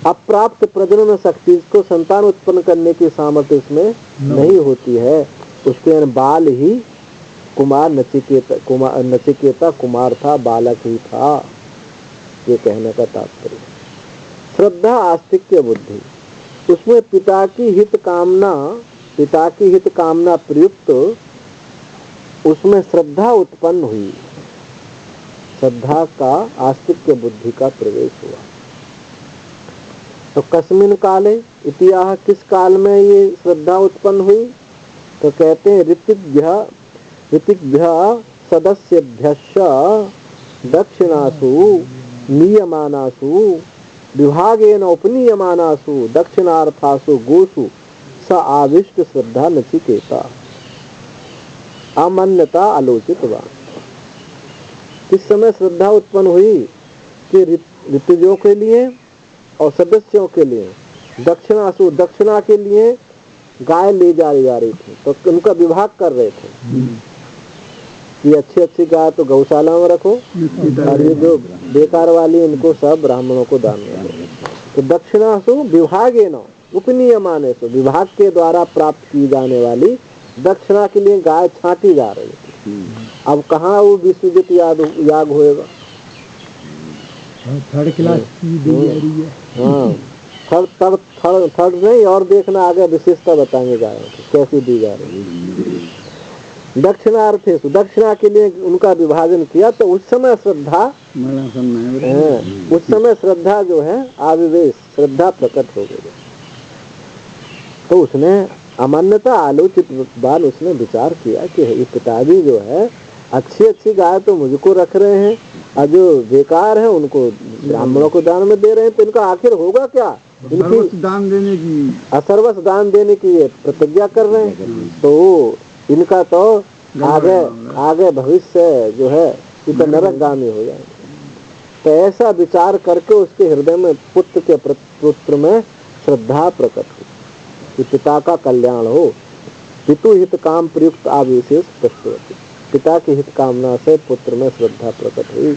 S1: अप्राप्त प्रजनन शक्ति को संतान उत्पन्न करने की सामर्थ्य इसमें नहीं होती है, उसके बाल ही कुमार नचिकेता कुमार था, बालक ही था, ये कहने का तात्पर्य। श्रद्धा आस्तिक्य बुद्धि, उसमें पिता की हित कामना प्रयुक्त उसमें श्रद्धा उत्पन्न हुई, श्रद्धा का आस्तिक्य बुद्धि का प्रवेश हुआ। तो कस्मिन काले इतिहास, किस काल में ये श्रद्धा उत्पन्न हुई? तो कहते हैं ऋतिभ्य सदस्यभ्यश्च दक्षिणासु नियमानासु विभागेन उपनीयमानासु दक्षिणार्थासु गोसु स आविष्ट श्रद्धा नचिकेता अमान्यता आलोचितवान। किस समय श्रद्धा उत्पन्न हुई? कि ऋतुजों के लिए और सदस्यों के लिए, दक्षिणासु, दक्षिणा के लिए गाय ले जा रही थी, तो उनका विभाग कर रहे थे। कि अच्छी अच्छी गाय तो गौशाला में रखो और ये जो बेकार वाली इनको सब ब्राह्मणों को दान में दो। तो दक्षिणासु विभागे न उपनियमाने सु, विभाग के द्वारा प्राप्त की जाने वाली दक्षिणा के लिए गाय छांटी जा रही थी। अब कहाँ वो विश्वजित याग होएगा?
S2: थर्ड क्लास की दी जा रही है।
S1: हाँ, थर्ड नहीं, और देखना आगे विशेषता बताएंगे गायों की कैसी दी जा रही है। दक्षिणार्थे, दक्षिणा के लिए उनका विभाजन किया तो उस समय श्रद्धा, उस समय श्रद्धा जो है आविवेश, श्रद्धा प्रकट हो गई। तो उसने अमान्यता आलोचित बाल उसने विचार किया कि ये पिताजी जो है अच्छी अच्छी गाय तो मुझको रख रहे हैं और जो बेकार है उनको ब्राह्मणों को दान में दे रहे हैं, तो इनका आखिर होगा क्या? इनकी
S2: दान देने की,
S1: असर्वस दान देने की ये प्रतिज्ञा कर रहे हैं, तो इनका तो आगे भविष्य जो है इतना नरकगामी हो जाएंगे। तो ऐसा विचार करके उसके हृदय में पुत्र में श्रद्धा प्रकट हुई कि पिता का कल्याण हो। पितु हित काम प्रयुक्त आविशेष प्रस्तुति, पिता की हित कामना से पुत्र में श्रद्धा प्रकट हुई।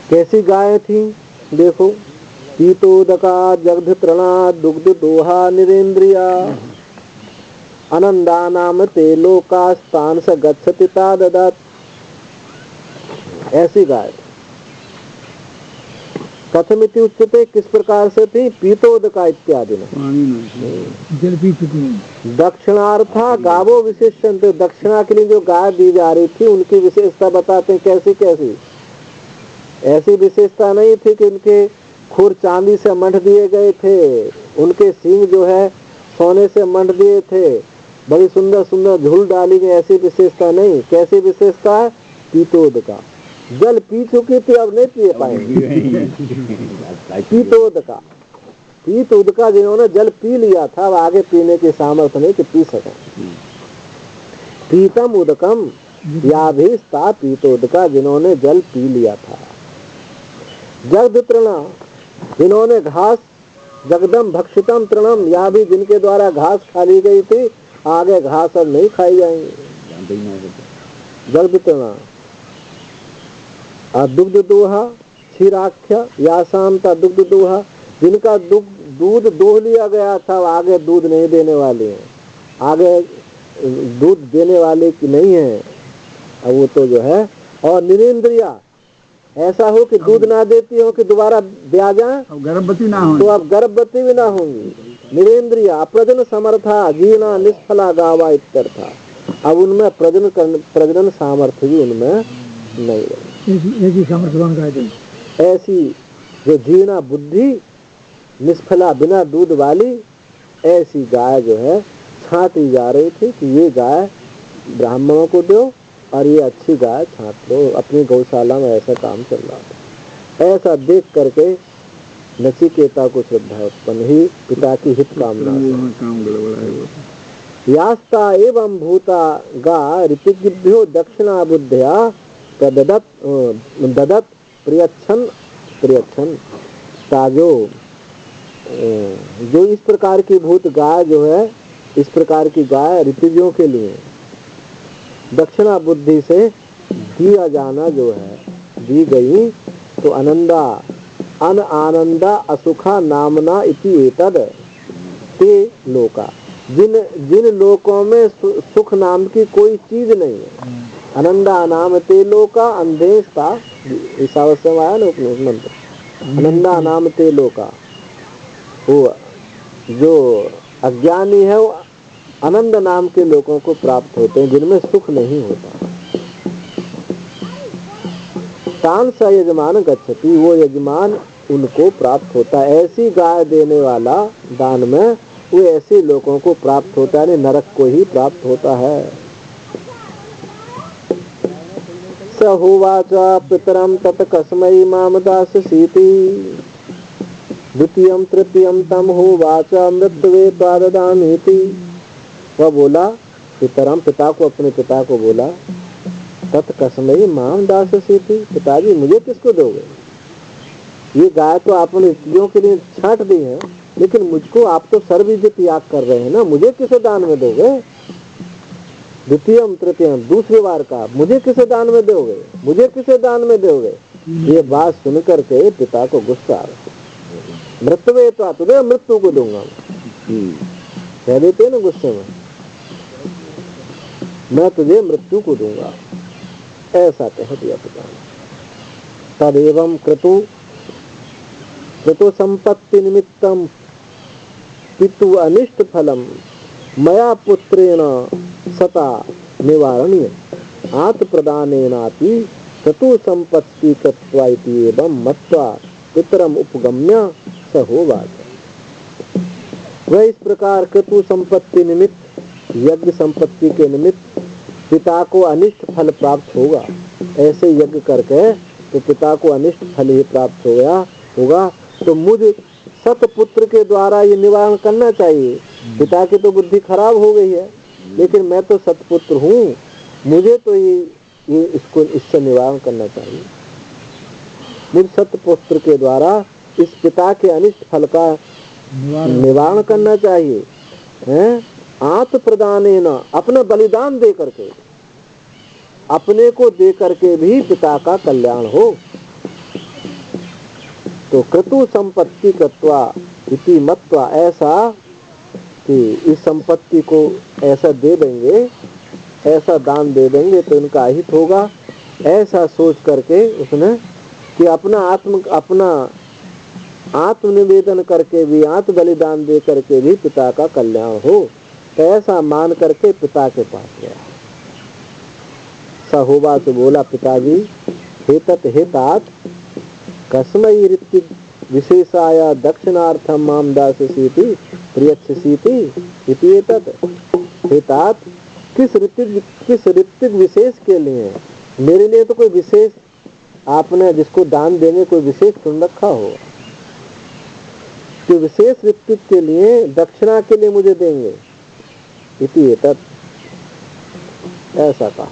S1: कैसी गाय थी देखो, पीतोदका जगध तृणा दुग्ध दोहा निरेंद्रिया अनंदा नाम ते लोकास्तान स गच्छति ताददात। ऐसी गाय कथमिति उच्चते, किस प्रकार से थी? पीतोदका इत्यादि
S2: जल पी चुकी।
S1: दक्षिणार्था गावो विशेषण, तो दक्षिणा के लिए जो गाय दी जा रही थी उनकी विशेषता बताते हैं। कैसी कैसी? ऐसी विशेषता नहीं थी कि उनके खुर चांदी से मंड दिए गए थे, उनके सींग जो है सोने से मंड दिए थे, बड़ी सुंदर सुंदर झूल डाली गई, ऐसी विशेषता नहीं। कैसी विशेषता है? पीतोदका, जल पी चुकी थी अब नहीं पी पाएंगे। पीतोदका, पीतोदका जिन्होंने जल पी लिया था अब आगे पीने की सामर्थ्य नहीं कि पी सके। पीतम उदकम याभिस्ता पीतोदका, जिन्होंने जल पी लिया था। जगद तृणा, जिन्होंने घास, जगदम भक्षितम तृणम, या भी जिनके द्वारा घास खा ली गई थी आगे घास अब नहीं खाई जाएंगी। जगद तृणा। दुग्ध दोहा क्षीराख्य या शांता दुग्ध दोहा, जिनका दूध दोह लिया गया था आगे दूध नहीं देने वाले हैं, आगे दूध देने वाले की नहीं है अब वो तो जो है। और निरेंद्रिया, ऐसा हो कि दूध ना देती हो कि दोबारा ब्याह जाए,
S2: गर्भवती ना हो
S1: तो अब गर्भवती भी ना होंगी। निरेंद्रिया प्रजन समर्था जीना निष्फला गावा इत्यर्था, अब उनमें प्रजनन सामर्थ्य भी उनमें नहीं है।
S2: ऐसी सामर्थ्यवान गाय थी,
S1: ऐसी जो जीना बुद्धि निष्फला बिना दूध वाली ऐसी गाय जो है छांटी जा रही थी कि ये गाय ब्राह्मणों को दो और ये अच्छी गाय छांट लो। अपनी गौशाला में ऐसा काम चल रहा था। ऐसा देख करके नचिकेता को श्रद्धा उत्पन्न हुई पिता की हित कामना से। यास्ता एवं भूता गा ऋतिभ्यो दक्षिणा बुद्धिया ददत प्रियच्छन ताजो, जो इस प्रकार की भूत गाय जो है, इस प्रकार की गाय ऋतिव्यों के लिए दक्षिणा बुद्धि से दिया जाना जो है दी गई। तो आनंदा असुखा नामना इति एतद ते लोका, जिन लोकों में सुख नाम की कोई चीज नहीं है। अनंदा नाम ते लोका, अंधेस्ता इस अवश्य आया ना उपनिषद मंत्र, अनंदा नाम ते लोका, वो जो अज्ञानी है वो आनंद नाम के लोगों को प्राप्त होते हैं जिनमें सुख नहीं होता। तान सा यजमान गच्छति, वो यजमान उनको प्राप्त होता है। ऐसी गाय देने वाला दान में वो ऐसे लोगों को प्राप्त होता है, नरक को ही प्राप्त होता है। स होवाच पितरम तत कस्मै माम दास्यसीति, द्वितीयम तृतीयम तम होवाच मृत्युवे प्राददामीति। वह बोला पितरम, पिता को, अपने पिता को बोला, तत् कस्मै माम दास्यसीति, पिताजी मुझे किसको दोगे? ये गाय तो आपने स्त्रियों के लिए छांट दी है, लेकिन मुझको आप तो सर्वविदित याग कर रहे हैं ना, मुझे किसे दान में दोगे? द्वितीयम तृतीयम, दूसरी बार का मुझे किसे दान में दोगे, मुझे किसे दान में दोगे। ये बात सुन करके पिता को गुस्सा आ गया। मृत्यु तो तुझे मृत्यु को दूंगा, कह देते ना गुस्से में, मैं तुझे मृत्यु को दूंगा, ऐसा कह दिया पिता ने। तदेवं क्रतु संपत्ति निमित्तम पितु अनिष्ट फलम मया पुत्रेण सता निवारणीय आत्म प्रदानेनापि क्रतु संपत्ति कृत्वा इति एवं मत्वा पितरम उपगम्य स होवाच। वह इस प्रकार क्रतु संपत्ति निमित्त, यज्ञ संपत्ति के निमित्त पिता को अनिष्ट फल प्राप्त होगा। ऐसे यज्ञ करके तो पिता को अनिष्ट फल ही प्राप्त होगा। तो मुझ सतपुत्र के द्वारा ये निवारण करना चाहिए। पिता की तो बुद्धि खराब हो गई है, लेकिन मैं तो सतपुत्र हूँ, मुझे तो ये इससे निवारण करना चाहिए। मुझ सतपुत्र के द्वारा इस पिता के अनिष्ट फल का निवारण करना चाहिए। आत्म प्रदानेन, अपना बलिदान दे करके, अपने को दे करके भी पिता का कल्याण हो। तो क्रतु संपत्ति कृत्वा इति मत्वा, ऐसा कि इस संपत्ति को ऐसा दे देंगे, ऐसा दान दे देंगे तो इनका हित होगा, ऐसा सोच करके उसने कि अपना आत्मनिवेदन करके भी, आत्म बलिदान दे करके भी पिता का कल्याण हो, तो ऐसा मान करके पिता के पास गया। सहोबा से बोला, पिताजी हेतत हेतात कस्मई ऋत्विक विशेषाया दक्षिणार्थम माम दास्यसीति प्रियच्छसीति इति एतत्। हेतात, किस ऋत्विक विशेष के लिए? मेरे लिए तो कोई विशेष आपने जिसको दान देंगे कोई विशेष चुन रखा हो, कि विशेष ऋत्विक के लिए दक्षिणा के लिए मुझे देंगे, इति एतत्, ऐसा कहा।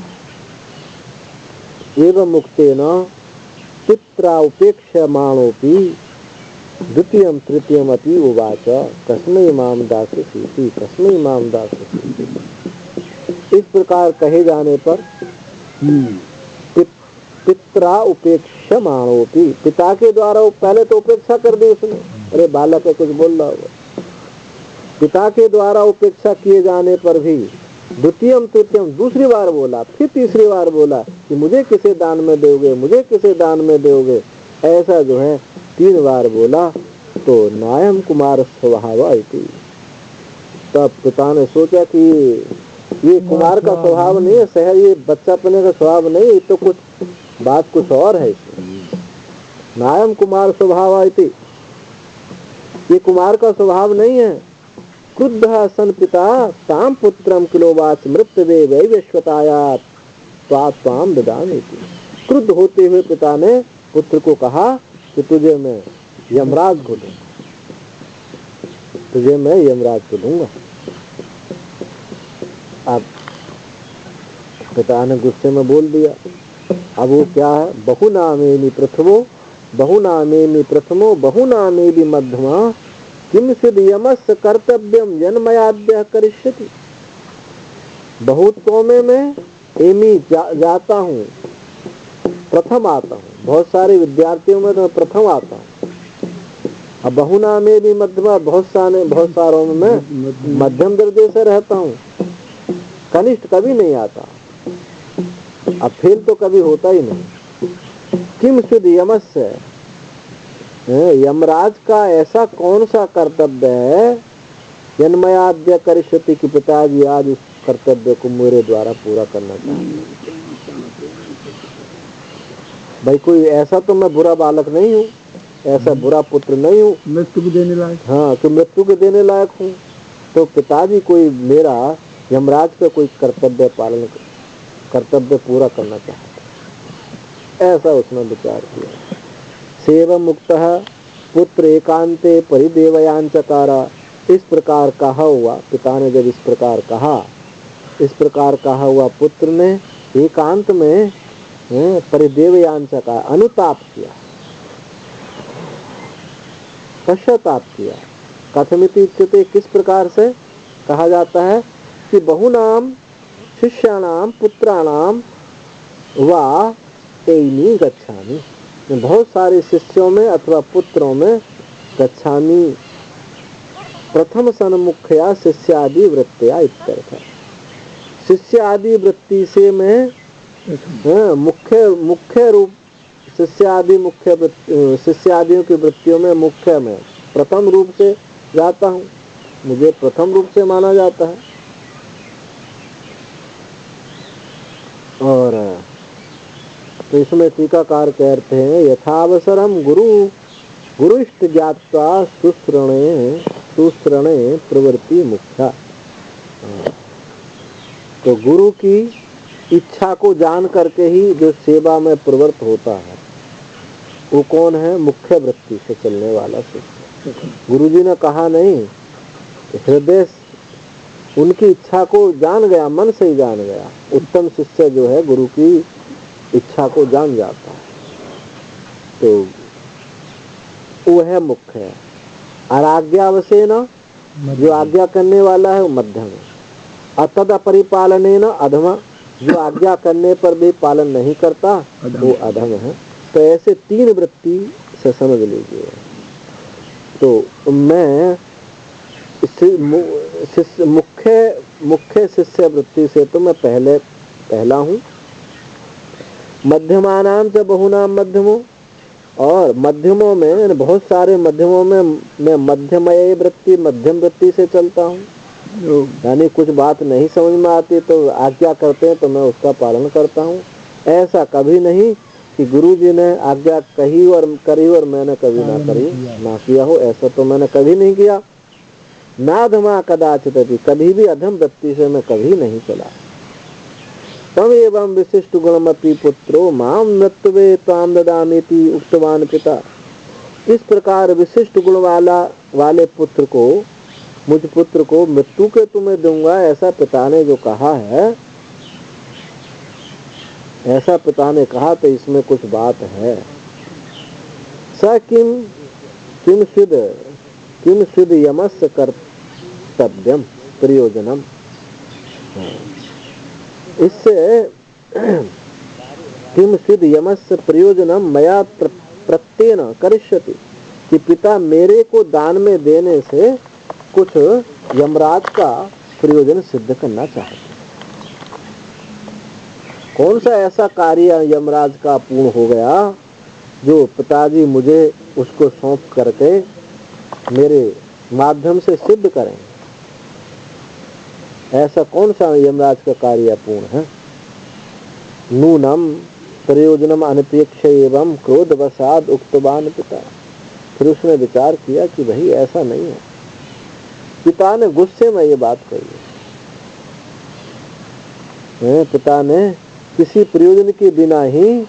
S1: एवं मुक्तेन पित्रा उपेक्षमाणोपि द्वितीयम तृतीयम अपि उवाच कस्मै माम दास्यसीति कस्मै माम दास्यसीति। इस प्रकार कहे जाने पर पित्रा उपेक्षमाणोपि, पिता के द्वारा पहले तो उपेक्षा कर दी उसने, अरे बालक है कुछ बोल रहा होगा, पिता के द्वारा उपेक्षा किए जाने पर भी द्वितीयम तृतीयम, दूसरी बार बोला, फिर तीसरी बार बोला कि मुझे किसे दान में दोगे, मुझे किसे दान में दोगे, ऐसा जो है 3 बार बोला। तो नायम कुमार स्वभाव इति, तब पिता ने सोचा कि ये कुमार का स्वभाव नहीं है, सहज ये बच्चापने का स्वभाव नहीं है, तो कुछ बात कुछ और है इसमें। नायम कुमार स्वभाव इति, ये कुमार का स्वभाव नहीं है। क्रुद्ध सन पिता ताम पुत्रम किलोवाच मृत्यवे वैवस्वतायात त्वाम ददामि। क्रुद्ध होते हुए पिता ने पुत्र को कहा कि तुझे मैं यमराज को दूंगा, तुझे मैं यमराज को दूंगा। अब पिता ने गुस्से में बोल दिया। अब वो क्या है, बहुनामेनि प्रथमो बहुनामेनि प्रथमो बहुनामेनि मध्यमा किम सिद्ध यमस्य कर्तव्यम जन्मयाद्य करिष्यति। बहुतों में मैं एमी जाता हूँ, प्रथम आता हूँ, बहुत सारे विद्यार्थियों में तो प्रथम आता हूँ। अब बहुना में भी मध्यमा, बहुत सारों में मैं मध्यम दर्जे से रहता हूँ, कनिष्ठ कभी नहीं आता, अब फेल तो कभी होता ही नहीं। किम सिद्ध यमस्य, यमराज का ऐसा कौन सा कर्तव्य है, जन्मयाद्य करिष्यति कि पिताजी आज उस कर्तव्य को मेरे द्वारा पूरा करना चाहिए। भाई कोई ऐसा तो मैं बुरा बालक नहीं हूँ, ऐसा बुरा पुत्र नहीं हूँ,
S2: मृत्यु को देने लायक,
S1: हाँ तो मृत्यु के देने लायक हूँ, तो पिताजी कोई मेरा यमराज का कोई कर्तव्य पूरा करना चाहता, ऐसा उसने विचार किया। सेव मुक्तः पुत्र एकांते परिदेवयांचकारा, इस प्रकार कहा हुआ, पिता ने जब इस प्रकार कहा हुआ, पुत्र ने एकांत में परिदेवयांचका अनुताप किया, पश्चाताप किया। कथमिति इत्युक्ते किस प्रकार से कहा जाता है कि बहुनाम शिष्याणाम पुत्राणाम वा तेनी गच्छामि, मैं बहुत सारे शिष्यों में अथवा पुत्रों में गच्छामि प्रथम सन्मुखया शिष्यादि वृत्तिया इत्यर्थ। शिष्यादि वृत्ति से मैं मुख्य रूप शिष्यादियों की वृत्तियों में मुख्य में प्रथम रूप से जाता हूँ, मुझे प्रथम रूप से माना जाता है। और तो इसमें टीकाकार कहते हैं यथावसरम गुरुष्ट ज्ञात्वा सुश्रणे प्रवृत्ति मुख्या। तो गुरु की इच्छा को जान करके ही जो सेवा में प्रवृत्त होता है वो कौन है? मुख्य वृत्ति से चलने वाला शिष्य। गुरु जी ने कहा नहीं, हृदय उनकी इच्छा को जान गया, मन से ही जान गया। उत्तम शिष्य जो है गुरु की इच्छा को जान जाता है, तो वो है मुख्य। और आज्ञावशेन जो आज्ञा करने वाला है वो मध्यम है। अतद परिपालने न अधमा, जो आज्ञा करने पर भी पालन नहीं करता वो अधम है। तो ऐसे तीन वृत्ति से समझ लीजिए। तो मैं मुख्य शिष्य वृत्ति से तो मैं पहला हूँ। मध्यमानाम च बहुनाम मध्यमो, और मध्यमों में बहुत सारे मध्यमों में मैं मध्यमय वृत्ति मध्यम वृत्ति से चलता हूँ। यानी कुछ बात नहीं समझ में आती तो आज्ञा करते हैं तो मैं उसका पालन करता हूँ। ऐसा कभी नहीं कि गुरु जी ने आज्ञा कही और करी और मैंने कभी ना किया हो, ऐसा तो मैंने कभी नहीं किया। नाधमा कदाचित, कभी भी अधम वृत्ति से मैं कभी नहीं चला। तम एवं विशिष्ट गुणमती पुत्रो माम नत्वे ताम ददामीति उक्तवान पिता। इस प्रकार विशिष्ट गुण वाले पुत्र को, मुझ पुत्र को मृत्यु के तुम्हें दूंगा, ऐसा पिता ने जो कहा है, ऐसा पिता ने कहा, तो इसमें कुछ बात है। स किम सिद्ध यमस्य कर्तव्यम प्रयोजनम। इससे किम सिद्ध यमस्य प्रयोजनम मया प्रत्येन करिष्यति, कि पिता मेरे को दान में देने से कुछ यमराज का प्रयोजन सिद्ध करना चाहते। कौन सा ऐसा कार्य यमराज का पूर्ण हो गया जो पिताजी मुझे उसको सौंप करके मेरे माध्यम से सिद्ध करें? ऐसा कौन सा यमराज का कार्य पूर्ण है? नूनम प्रयोजनम अनपेक्ष एवं क्रोधवशाद उक्तवान पिता। फिर उसने विचार किया कि भाई ऐसा नहीं है। पिता ने गुस्से में ये बात कही है। पिता ने किसी प्रयोजन के बिना ही,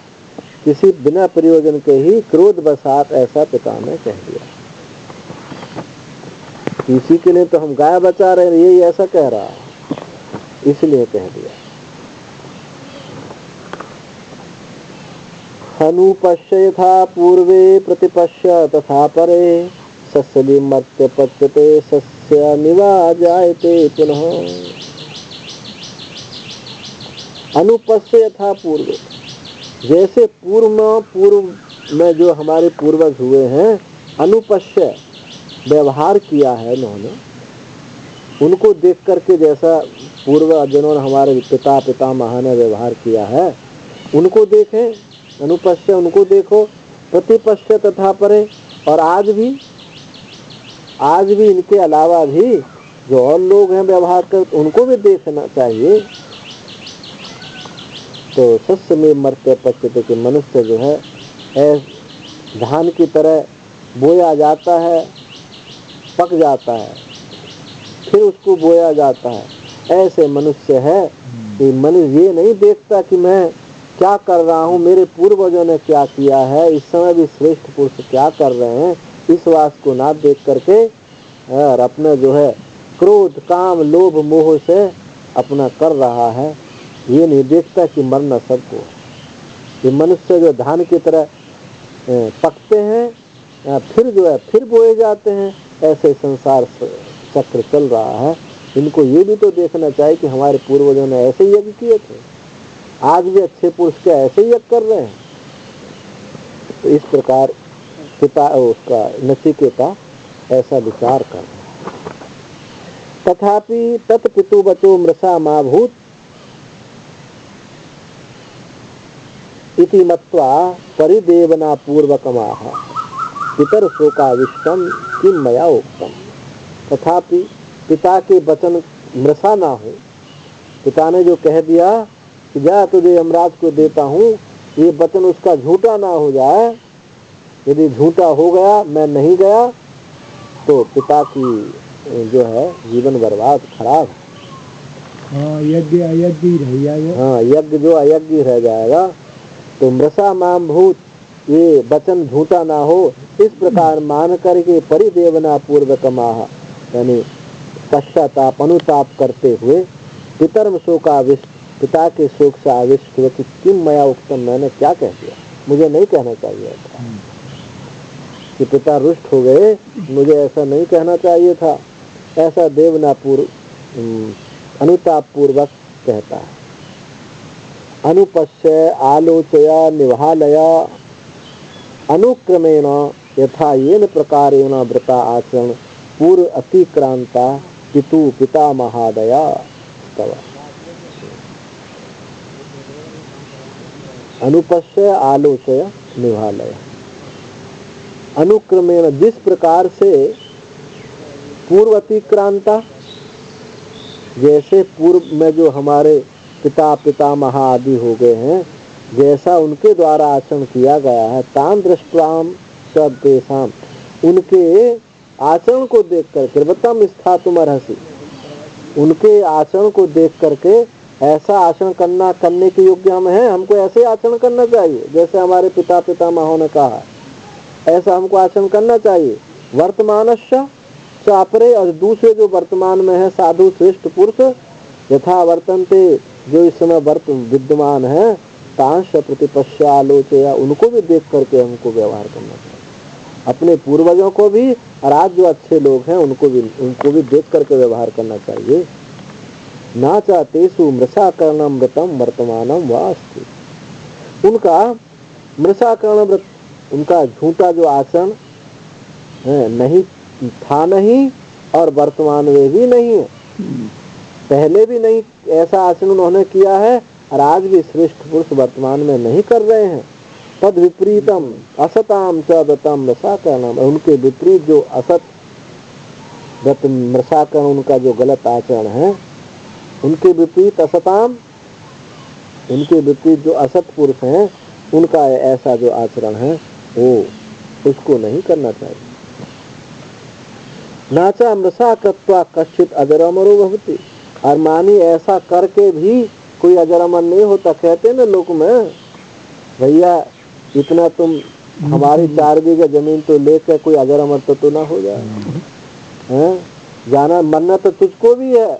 S1: किसी बिना प्रयोजन के ही क्रोधवशात ऐसा पिता ने कह दिया। इसी के लिए तो हम गाय बचा रहे हैं, ये ऐसा कह रहा है, इसलिए कह दिया। अनुपश्य यथा पूर्वे प्रतिपश्य तथा परे, सस्यली मर्त्य पच्यते सस्य निवाजायते पुनः। अनुपश्य यथा पूर्व, जैसे पूर्व में जो हमारे पूर्वज हुए हैं, अनुपश्य व्यवहार किया है उन्होंने, उनको देख करके जैसा पूर्व जिन्होंने हमारे पिता पितामह ने व्यवहार किया है उनको देखें। अनुपश्य उनको देखो, प्रतिपश्य तथा परे, और आज भी इनके अलावा भी जो और लोग हैं व्यवहार कर, उनको भी देखना चाहिए। तो सस्य में मरते पच्यते के मनुष्य जो है धान की तरह बोया जाता है, पक जाता है, फिर उसको बोया जाता है। ऐसे मनुष्य है कि मनुष्य ये नहीं देखता कि मैं क्या कर रहा हूँ, मेरे पूर्वजों ने क्या किया है, इस समय भी श्रेष्ठ पुरुष क्या कर रहे हैं, इस वास को ना देख करके और अपने जो है क्रोध काम लोभ मोह से अपना कर रहा है। ये नहीं देखता कि मरना सबको। ये मनुष्य जो धान की तरह पकते हैं फिर जो है फिर बोए जाते हैं, ऐसे संसार चक्र चल रहा है। इनको ये भी तो देखना चाहिए कि हमारे पूर्वजों ने ऐसे ही यज्ञ किए थे, आज भी अच्छे पुरुष क्या ऐसे ही यज्ञ कर रहे हैं। तो इस प्रकार पिता उसका नचिकेता ऐसा विचार कर रहा है। तथापि तत्पितु बचो मृषा मा भूत इति मत्वा परिदेवना पूर्वकमाह पितर शोकाविष्टम किम मया उक्तम। तथापि पिता के वचन मृषा ना हो, पिता ने जो कह दिया कि जा तुझे यमराज को देता हूँ, ये वचन उसका झूठा ना हो जाए। यदि झूठा हो गया, मैं नहीं गया, तो पिता की जो है जीवन बर्बाद, खराब।
S2: हाँ, यज्ञ अयज्ञ रह जाएगा।
S1: हाँ, यज्ञ जो अयज्ञ रह जाएगा। तो मृषा माम भूत, ये वचन झूठा ना हो, इस प्रकार मान करके परिदेवना पूर्वकमाह, यानी पश्चाताप अनुताप करते हुए पितर्म शोकाविष्ट, पिता के शोक से आविष्ट हुए कि किम मया उक्तम, मैंने क्या कह दिया, मुझे नहीं कहना चाहिए था कि पिता रुष्ट हो गए, मुझे ऐसा नहीं कहना चाहिए था। ऐसा देवना अनुताप पूर्वक कहता है। अनुपश्य आलोचया निभालया अनुक्रमेण यथा येन प्रकारेण व्रता आचरण पूर्व अतिक्रांता पितु पिता महादया तव। अनुपश्य आलोचय निभालय, अनुक्रमेण, जिस प्रकार से पूर्व अतिक्रांता, जैसे पूर्व में जो हमारे पिता पितामह आदि हो गए हैं, जैसा उनके द्वारा आचरण किया गया है, ताम दृष्टाम सदेशाम, उनके आचरण को देख करके, बतम स्थातुम अर्हसि, उनके आचरण को देख करके ऐसा आचरण करने के योग्य हम हैं, हमको ऐसे आचरण करना चाहिए जैसे हमारे पिता पितामहों ने कहा, ऐसा हमको आचरण करना चाहिए। वर्तमानस्य चापरे, और दूसरे जो वर्तमान में है साधु श्रेष्ठ पुरुष, यथा वर्तनते, जो इस समय विद्यमान है, तांश प्रतिपश्यालोचया, उनको भी देख करके हमको व्यवहार करना चाहिए। अपने पूर्वजों को भी, और आज जो अच्छे लोग हैं उनको भी देख करके व्यवहार करना चाहिए। ना चातेषु मृषाकर्ण व्रतम वर्तमानम वास्ति, उनका मृषाकर्ण व्रत, उनका झूठा जो आचरण नहीं था नहीं, और वर्तमान में भी नहीं है, पहले भी नहीं ऐसा आचरण उन्होंने किया है, और आज भी श्रेष्ठ पुरुष वर्तमान में नहीं कर रहे हैं। तद विपरीतम असताम च व्रतम मृषाकरणम, उनके विपरीत जो असत व्रत मृषाकरण, उनका जो गलत आचरण है, उनके विपरीत असताम, उनके विपरीत जो असत पुरुष हैं, उनका ऐसा जो आचरण है वो उसको नहीं करना चाहिए। नाचा मृषा कृत्वा कश्चित अजरमरो भवति, और मानी ऐसा करके भी कोई अजर अमर नहीं होता। कहते ना लोग में, भैया इतना तुम हमारी 4 बीघा जमीन तो लेकर कोई अजर अमर तो ना हो जाए, हैं? जाना मरना तो तुझको भी है,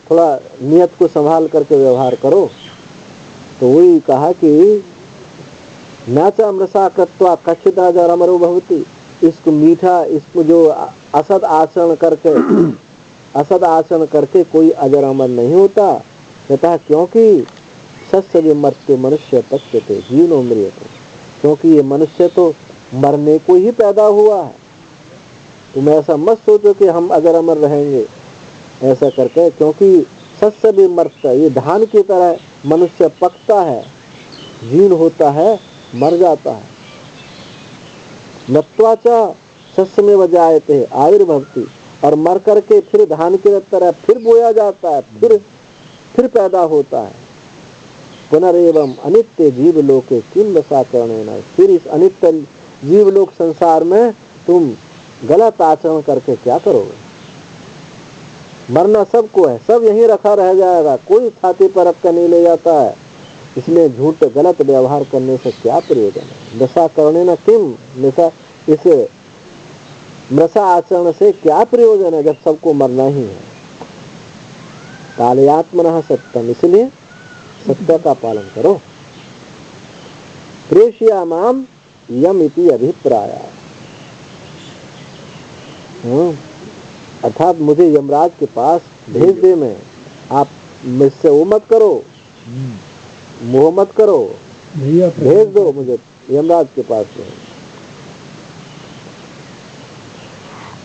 S1: थोड़ा नियत को संभाल करके व्यवहार करो। तो वही कहा कि नाचा मृषा कृत्वा कश्चित अजर अमरो भवति, इसको मीठा, इसको जो असद आचरण करके कोई अजर अमर नहीं होता। कहता क्योंकि सस्य विमर्त्य मनुष्य पच्यते जीवनो मृत्यते, क्योंकि ये मनुष्य तो मरने को ही पैदा हुआ है। तुम ऐसा मत सोचो कि हम अजर अमर रहेंगे ऐसा करके, क्योंकि सस्य विमर्त्य, ये धान की तरह मनुष्य पकता है, जीर्ण होता है, मर जाता है। नत्वाचा सस्य में वजायते आयुर्भवति, और मर करके फिर धान की तरह फिर बोया जाता है, फिर पैदा होता है। पुनरेवम अनित्य जीव लोके किम रसाकरणेन, फिर इस अनित्य जीव लोक संसार में तुम गलत आचरण करके क्या करोगे। मरना सबको है, सब यहीं रखा रह जाएगा, कोई छाती पर रख कर नहीं ले जाता है। इसलिए झूठ गलत व्यवहार करने से क्या प्रयोजन है। नशा करने न किम, नशा इस नशा आचरण से क्या प्रयोजन है जब सबको मरना ही है। कालयात्मनः सत्यम, इसलिए सत्य का पालन करो। प्रेष्यामाम यम इति अभिप्राय, अर्थात मुझे यमराज के पास भेज दे। मैं आप मुझसे वो मत करो, मोह मत करो,
S2: भैया
S1: भेज दो मुझे यमराज के पास में।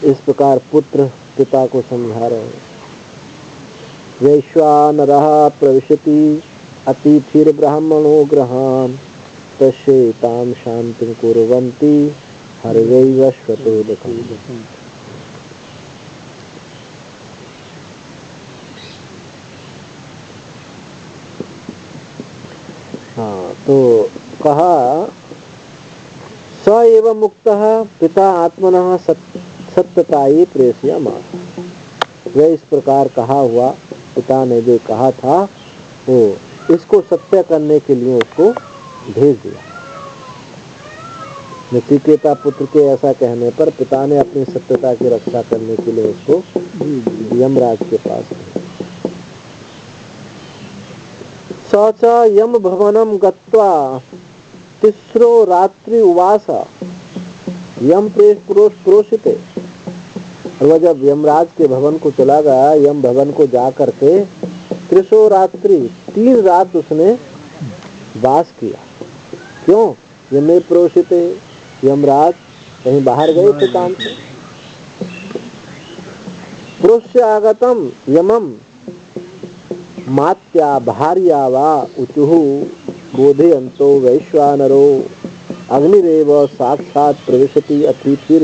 S1: इस प्रकार पुत्र पिता को समझा रहे हैं। वैश्वानरः प्रविशति अतिथिर्ब्राह्मणो गृहान् तस्यैतां शान्तिं कुर्वन्ति हरवैवस्वतोदकम्। हाँ, तो कहा स एव मुक्तः पिता आत्मनः सत्यतायै प्रेषयामास। वह इस प्रकार कहा हुआ पिता ने जो कहा था वो इसको सत्य करने के लिए उसको भेज दिया। नचिकेता पुत्र के ऐसा कहने पर पिता ने अपनी सत्यता की रक्षा करने के लिए उसको यमराज के पास स च यम भवनम गत्वा तिस्रो रात्रि उवास यम प्रोषिते। और वह जब यमराज के भवन को चला गया, यम भवन को जा करके त्रिशो रात्रि 3 रात उसने वास किया। क्यों? यमे प्रोषिते, यमराज कहीं बाहर गए थे काम से। प्रोष्य आगतम यमम मात्या भार्या वा उचुः बोधयन्तो वैश्वानरो अग्निरेव साक्षात् प्रविशति अतिथिर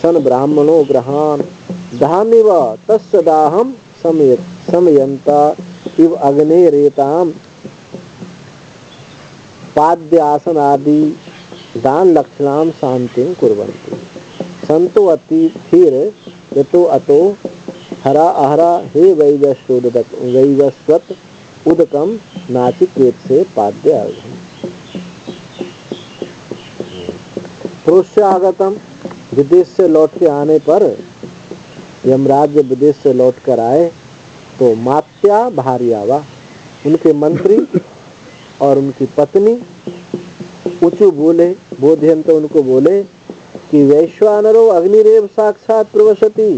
S1: सन ब्राह्मणो गृहान् दहामिव तस्य दाहं समयन्ता इव अग्नेरेतां पाद्यासनादि दान लक्षणां शान्तिं कुर्वन्ति। संतो अतिथिर यतो अतो हरा अहरा हे वैवस्वत उदकम नाचिकेत से पाद्य। प्रोष्यागतम, विदेश से लौट के आने पर यमराज जब विदेश से लौट कर आए तो मात्या भार्यावा, उनके मंत्री और उनकी पत्नी ऊंचू बोले, बोधयंत उनको बोले कि वैश्वानरो अग्निरेव साक्षात प्रवसति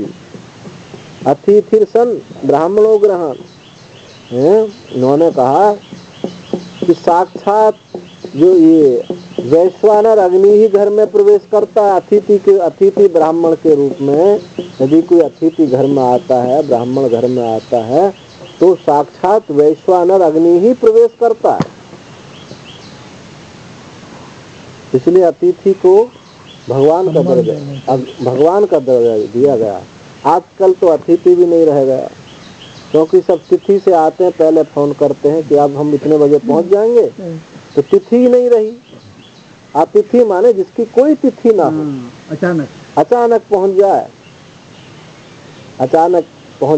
S1: अतिथिर सन ब्राह्मणों ग्रहण। उन्होंने कहा कि साक्षात जो ये वैश्वानर अग्नि ही घर में प्रवेश करता है। अतिथि ब्राह्मण के रूप में यदि कोई अतिथि घर में आता है, ब्राह्मण घर में आता है, तो साक्षात वैश्वानर अग्नि ही प्रवेश करता है। इसलिए अतिथि को भगवान का दर्जा दिया गया। आजकल तो अतिथि भी नहीं रह गया, क्योंकि सब तिथि से आते हैं, पहले फोन करते हैं कि अब हम इतने बजे पहुंच जाएंगे, तो तिथि ही नहीं रही। अतिथि माने जिसकी कोई तिथि ना हो, अचानक पहुंच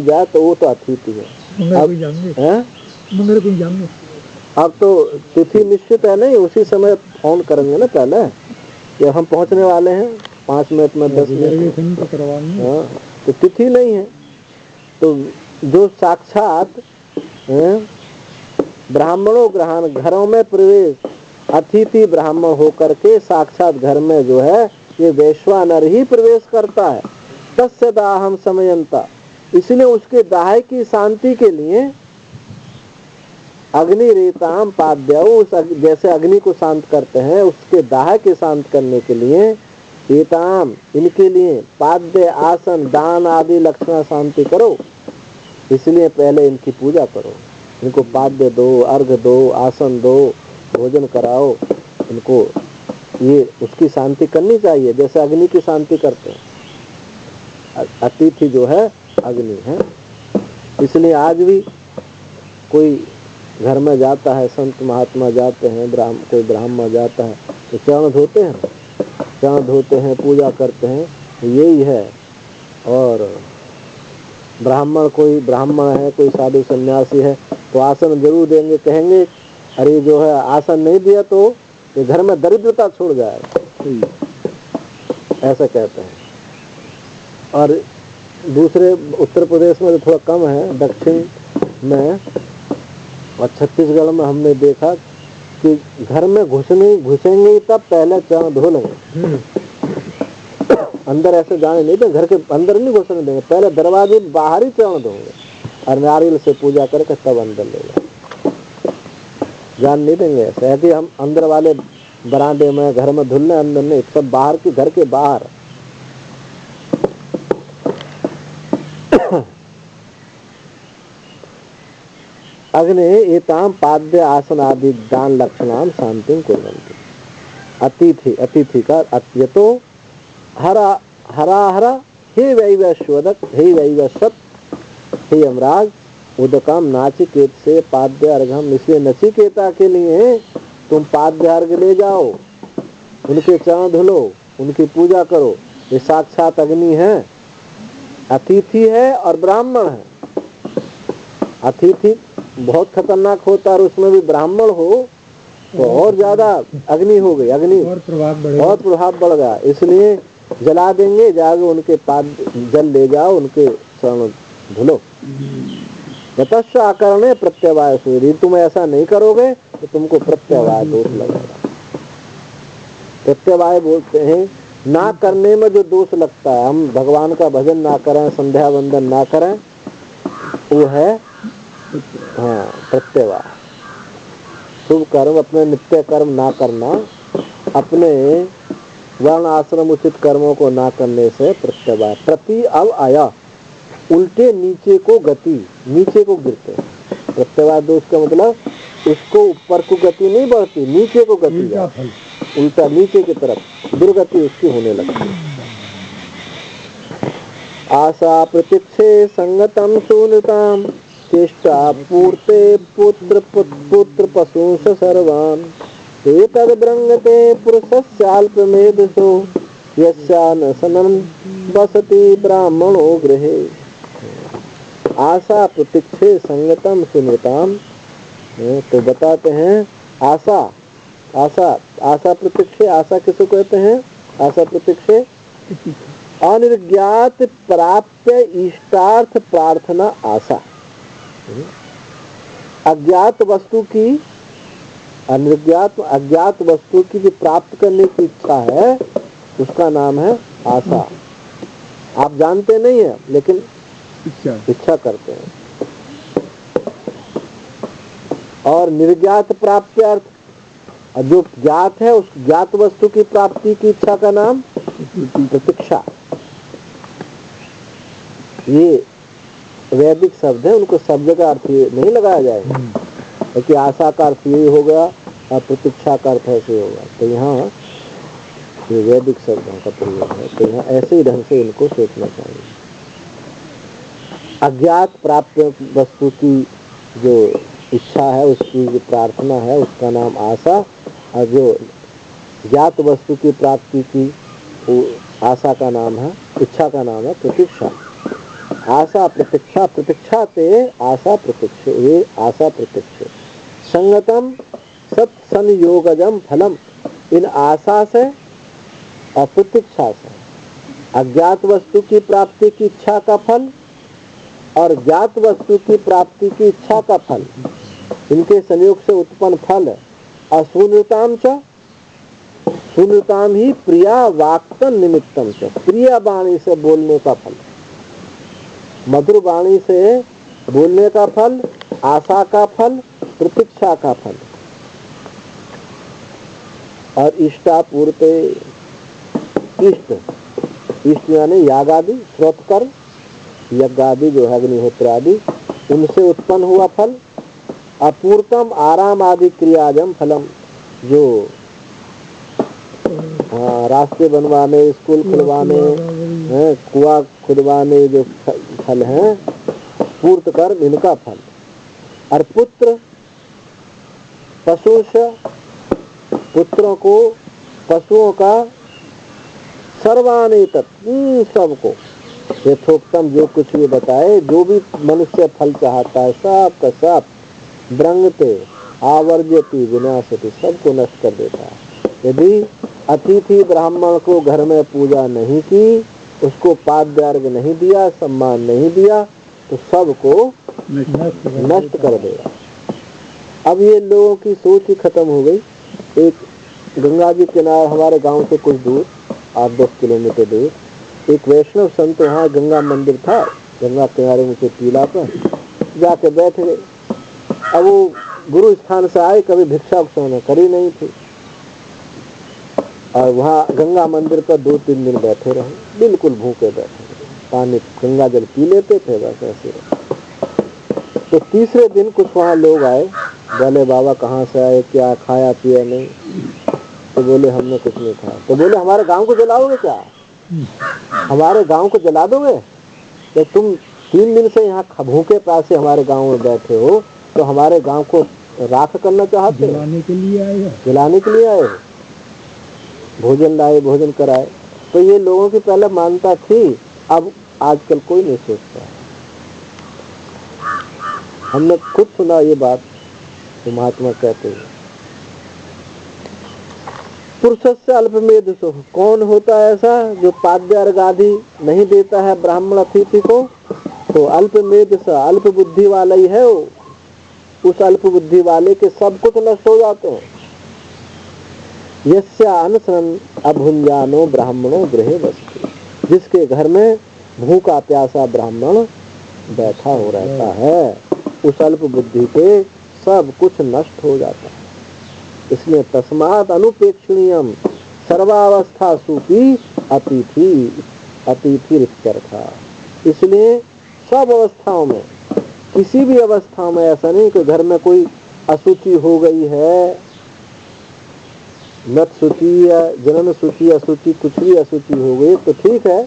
S1: जाए तो वो तो अतिथि है। अब तो तिथि निश्चित है नहीं, उसी समय फोन करेंगे ना पहले कि हम पहुंचने वाले हैं 5 मिनट में 10 मिनट। हाँ, तो तिथि नहीं है। तो जो साक्षात ब्राह्मणों ग्रहण, घरों में प्रवेश, अतिथि ब्राह्मण होकर के साक्षात घर में जो है ये वैश्वानर ही प्रवेश करता है। तस्य दाहम समयंता, इसलिए उसके दाह की शांति के लिए अग्नि रेताम पाद्याऊ, जैसे अग्नि को शांत करते हैं, उसके दाह के शांत करने के लिए एताम, इनके लिए पाद्य आसन दान आदि लक्षण शांति करो। इसलिए पहले इनकी पूजा करो, इनको पाद्य दो, अर्घ दो, आसन दो, भोजन कराओ इनको। ये उसकी शांति करनी चाहिए जैसे अग्नि की शांति करते हैं। अतिथि जो है अग्नि है। इसलिए आज भी कोई घर में जाता है, संत महात्मा जाते हैं, कोई ब्राह्मण जाता है तो चरण धोते हैं, पूजा करते हैं, यही है। और ब्राह्मण, कोई ब्राह्मण है, कोई साधु सन्यासी है तो आसन जरूर देंगे, कहेंगे अरे जो है आसन नहीं दिया तो ये घर में दरिद्रता छोड़ जाएगा, ऐसा कहते हैं। और दूसरे उत्तर प्रदेश में तो थोड़ा कम है, दक्षिण में और छत्तीसगढ़ में हमने देखा कि घर में घुसेंगे तब पहले चरण धो लेंगे, अंदर ऐसे जाने नहीं देंगे, घर के अंदर नहीं घुसने देंगे, पहले दरवाजे बाहर ही चढ़ दोगे और नारियल से पूजा करके तब अंदर ले जाओ, जान नहीं देंगे। ऐसे है कि हम अंदर वाले बरामदे में घर में धुलने, अंदर नहीं, सब बाहर की, घर के बाहर। अग्ने एताम पाद्य आसन आदि दान लक्षणाम शांतिम कुर्वन्ति। अतिथि, अतिथि का अत्यतो हरा हरा हरा हे वैवस्वदक हे वैवस्वत, हे यमराज उदकम नाचिकेत से पाद्य अर्घम, इसलिए नचिकेता के लिए तुम पाद्य अर्घ ले जाओ, उनके चरण धुलो, उनकी पूजा करो। ये साक्षात अग्नि है, अतिथि है और ब्राह्मण है। अतिथि बहुत खतरनाक होता है और उसमें भी ब्राह्मण हो तो और ज्यादा अग्नि हो गई, अग्नि और प्रभाव बढ़ गया। इसलिए जला देंगे, जाके उनके पाद जल ले जाओ, उनके चरण धुलो। ततश्च आकरणे प्रत्यवाय सूर्य, तुम ऐसा नहीं करोगे तो तुमको प्रत्यवाय दोष लगेगा। प्रत्यवाय बोलते हैं ना करने में जो दोष लगता है, हम भगवान का भजन ना करें, संध्या वंदन ना करें, वो है हाँ प्रत्यवाय। शुभ कर्म, अपने नित्य कर्म ना करना, अपने वर्ण आश्रम उचित कर्मों को ना करने से प्रत्यवाय। प्रति अब आया, उल्टे नीचे को गति, नीचे को गिरते। प्रत्यवाय दोष का मतलब उसको ऊपर को गति नहीं बढ़ती, नीचे को गति जाती, उल्टा नीचे की तरफ दुर्गति उसकी होने लगती है। आशा प्रतीक्षे संगतम शून्यताम चेष्टा पूर्ते पुत्र पुत्र पशुंस सर्वान् एतद् ब्रंगते पुरुषस्याल्पमेधसो यस्यानसनं वसति ब्राह्मणो गृहे। आशा प्रतीक्षे संगतम शून्यताम, तो बताते हैं आशा, आशा आशा प्रतीक्षे, आशा किसको कहते हैं? आशा प्रतीक्षे अनिर्ज्ञात प्राप्य इष्टार्थ प्रार्थना आशा। अज्ञात वस्तु की, अज्ञात वस्तु की जो प्राप्त करने की इच्छा है उसका नाम है आशा। आप जानते नहीं है लेकिन इच्छा करते हैं। और निर्ज्ञात प्राप्त्यर्थ, जो ज्ञात है उस ज्ञात वस्तु की प्राप्ति की इच्छा का नाम प्रतीक्षा। ये वैदिक शब्द है, उनको सब जगह अर्थ नहीं लगाया जाएगा, क्योंकि आशा का अर्थ यही हो गया और प्रतीक्षा का अर्थ ऐसे होगा। तो यहाँ ये वैदिक शब्दों का प्रयोग है, तो यहाँ ऐसे ही ढंग से इनको सोचना चाहिए। अज्ञात प्राप्त वस्तु की जो इच्छा है, उसकी जो प्रार्थना है उसका नाम आशा, और जो ज्ञात वस्तु की प्राप्ति की आशा का नाम है, इच्छा का नाम है प्रतीक्षा। आशा प्रतीक्षा, प्रतीक्षा ते आशा प्रतीक्षे, ये आशा प्रतीक्षे। संगतम सत्संयोगजम फलम, इन आशा से और प्रतीक्षा से अज्ञात वस्तु की प्राप्ति की इच्छा का फल और ज्ञात वस्तु की प्राप्ति की इच्छा का फल, इनके संयोग से उत्पन्न फल है। अशून्यताम च, शून्यताम ही प्रिया वाक्तन निमित्तम च, प्रिया वाणी से बोलने का फल, मधुर वाणी से बोलने का फल, आशा का फल, प्रतीक्षा का फल। और इष्टापूर्ते, इष्ट, इष्ट यानी याग आदि, श्रोत कर्म, यज्ञ आदि जो है अग्निहोत्र आदि, उनसे उत्पन्न हुआ फल। अपूर्तम आराम आदि क्रियाजम फलम, जो रास्ते बनवाने, स्कूल खुलवाने, कुआं खुदवाने जो फल हैं, पूर्त कर्म, इनका फल। और पुत्र पशु से, पुत्रों को, पशुओं का, सर्वाने तत्व सबको, यथोक्तम जो कुछ भी बताए, जो भी मनुष्य फल चाहता है सब का सब ब्रंगते आवर्जति विनाशति, सबको नष्ट कर देता है। यदि अतिथि ब्राह्मण को घर में पूजा नहीं की, उसको पाद्य अर्घ नहीं दिया, सम्मान नहीं दिया, तो सबको नष्ट कर देगा। अब ये लोगों की सोच ही खत्म हो गई। एक गंगा जी किनारे हमारे गांव से कुछ दूर, 8-10 किलोमीटर दूर, एक वैष्णव संत वहाँ गंगा मंदिर था, गंगा किनारे ऊंचे टीला पर जाके बैठ गए। अब वो गुरु स्थान से आए, कभी भिक्षा उन्होंने करी नहीं थी, और वहाँ गंगा मंदिर पर 2-3 दिन बैठे रहे, बिल्कुल भूखे बैठे रहे, पानी गंगा जल पी लेते थे, बस ऐसे। तो तीसरे दिन कुछ वहाँ लोग आए, बोले बाबा कहाँ से आए, क्या खाया पिया नहीं? तो बोले हमने कुछ नहीं खाया। तो बोले हमारे गांव को जलाओगे क्या? हमारे गांव को जला दोगे? तो तुम 3 दिन से यहाँ भूखे प्यासे हमारे गांव में बैठे हो, तो हमारे गांव को राख करना चाहते हो?
S2: जलाने के लिए आए हो?
S1: जलाने के लिए आए हो? भोजन लाए, भोजन कराए। तो ये लोगों की पहले मान्यता थी, अब आजकल कोई नहीं सोचता। हमने खुद सुना ये बात, तो महात्मा कहते हैं पुरुषस्य अल्पमेधसो, कौन होता है ऐसा जो पाद्य अर्घ आदि नहीं देता है ब्राह्मण अतिथि को? तो अल्पमेधस, अल्प बुद्धि वाला ही है वो। उस अल्प बुद्धि वाले के सब कुछ नष्ट हो जाते हैं। यस्या अनशन अभुंजानो ब्राह्मणों गृहे वसति, जिसके घर में भूखा प्यासा ब्राह्मण बैठा हो रहता है, उस अल्प बुद्धि पे सब कुछ नष्ट हो जाता है। इसलिए तस्मात् अनुपेक्षणीयम सर्वावस्था सुपी अतिथि अतिथि था। इसलिए सब अवस्थाओं में, किसी भी अवस्था में ऐसा नहीं कि घर में कोई अशुचि हो गई है, मत सूची या जनन सूची अशुचि, कुछ भी अशुचि हो गई तो ठीक है,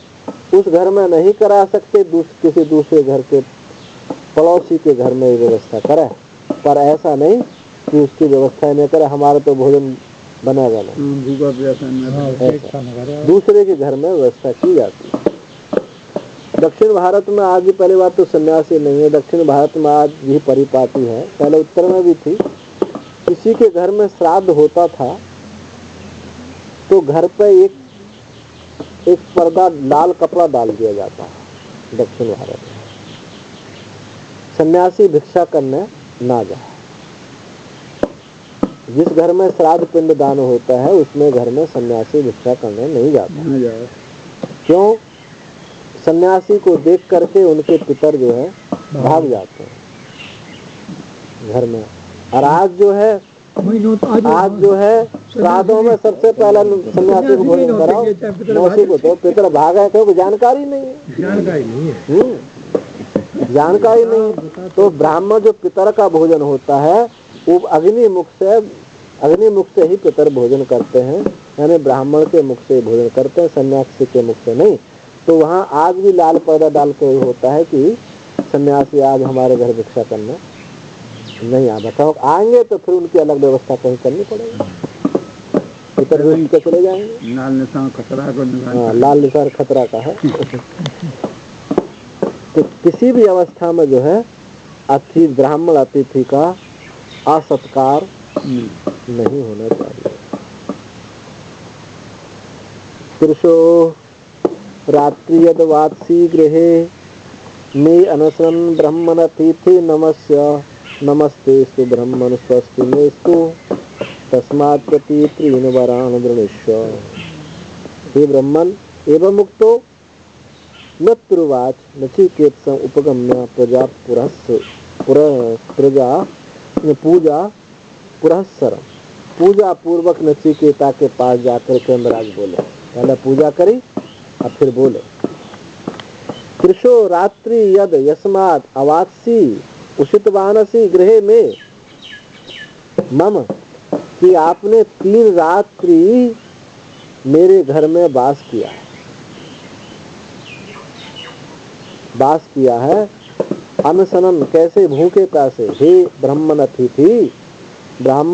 S1: उस घर में नहीं करा सकते, किसी दूसरे घर के पड़ोसी के घर में व्यवस्था करे, पर ऐसा नहीं कि उसकी व्यवस्था न करे, हमारा तो भोजन बनेगा नहीं, दूसरे के घर में व्यवस्था की जाती है। दक्षिण भारत में आज भी, पहली बात तो सन्यासी नहीं है, दक्षिण भारत में आज भी परिपाटी है, पहले उत्तर में भी थी। किसी के घर में श्राद्ध होता था तो घर पे एक पर्दा, लाल कपड़ा डाल दिया जाता है दक्षिण भारत में, सन्यासी भिक्षा करने ना जाए। जिस घर में श्राद्ध पिंड दान होता है उसमें घर में सन्यासी भिक्षा करने नहीं जाता। क्यों? सन्यासी को देख करके उनके पितर जो है भाग जाते हैं घर में। और आज जो है श्राद्धों में सबसे पहला सन्यासी को भोजन कराओ, मौसी को तो पितर भागा, क्योंकि जानकारी नहीं है, जानकारी नहीं। तो ब्राह्मण जो पितर का भोजन होता है वो अग्नि मुख से ही पितर भोजन करते हैं, यानी ब्राह्मण के मुख से भोजन करते हैं, सन्यासी के मुख से नहीं। तो वहाँ आज भी लाल पर्दा डाल के होता है कि सन्यासी आज हमारे घर भिक्षा करना नहीं आ, बताओ आएंगे तो फिर उनकी अलग व्यवस्था कहीं करनी पड़ेगी, पितर के चले जाएंगे।
S2: लाल निशान खतरा को,
S1: हाँ, लाल निशान खतरा का है। तो किसी भी अवस्था में जो है ब्राह्मण अतिथि का असत्कार नहीं होना चाहिए। पुरुषो रात्रि यद वात्सी गृहे मे अनशन ब्राह्मण अतिथि नमस्ते ब्रह्मण स्वस्ति मेस्तु तस्मात् प्रति त्रीन वरान वृणीष्व। हे ब्रह्मन एवं मुक्तो नत्रुवाच नचिकेत उपगम्य पूजा पूर्वक नचिकेता के पास जाकर के महाराज बोले, पहले पूजा करी और फिर बोले कृशो रात्रि यद यस्मात् अवात्सी उषितवानसी गृहे में मम, कि आपने 3 रात्रि मेरे घर में वास किया है। अनशनन, कैसे? भूखे प्यासे। हे ब्राह्मण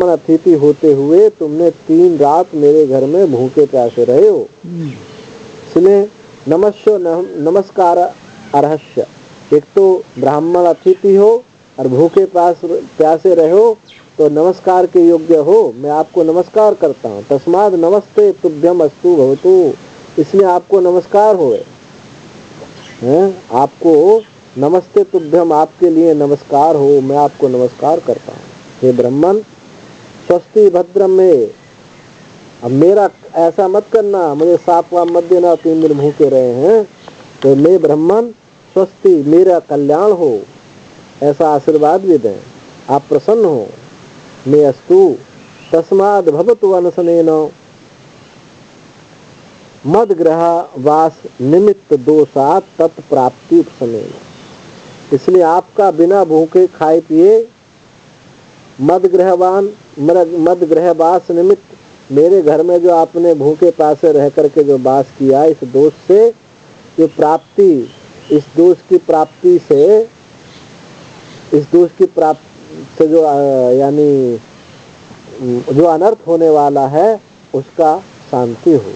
S1: अतिथि होते हुए तुमने 3 रात मेरे घर में भूखे प्यासे रहे हो। इसलिए नमस्कार अर्हस्य, एक तो ब्राह्मण अतिथि हो और भूखे प्यासे रहो तो नमस्कार के योग्य हो, मैं आपको नमस्कार करता हूँ। तस्माद नमस्ते तुभ्यम अस्तु भवतु, इसलिए आपको नमस्कार होए, आपको नमस्ते तुभ्यम, आपके लिए नमस्कार हो, मैं आपको नमस्कार करता हूँ। हे ब्राह्मण, स्वस्ति भद्रम में अब मेरा ऐसा मत करना, मुझे साप वाप मत देना, 3 दिन भूखे रहे हैं, तो मैं ब्राह्मण स्वस्ति, मेरा कल्याण हो, ऐसा आशीर्वाद भी दें, आप प्रसन्न हो। मैं अस्तु तस्माद भवतु अनशनेन मद ग्रह वास निमित्त दोषात तत्प्राप्ति उपशमेन। इसलिए आपका बिना भूखे खाए पिए मद ग्रह वास निमित्त मेरे घर में जो आपने भूखे प्यासे रह करके जो वास किया, इस दोष से जो प्राप्ति, इस दोष की प्राप्ति से जो यानी जो अनर्थ होने वाला है उसका शांति हो।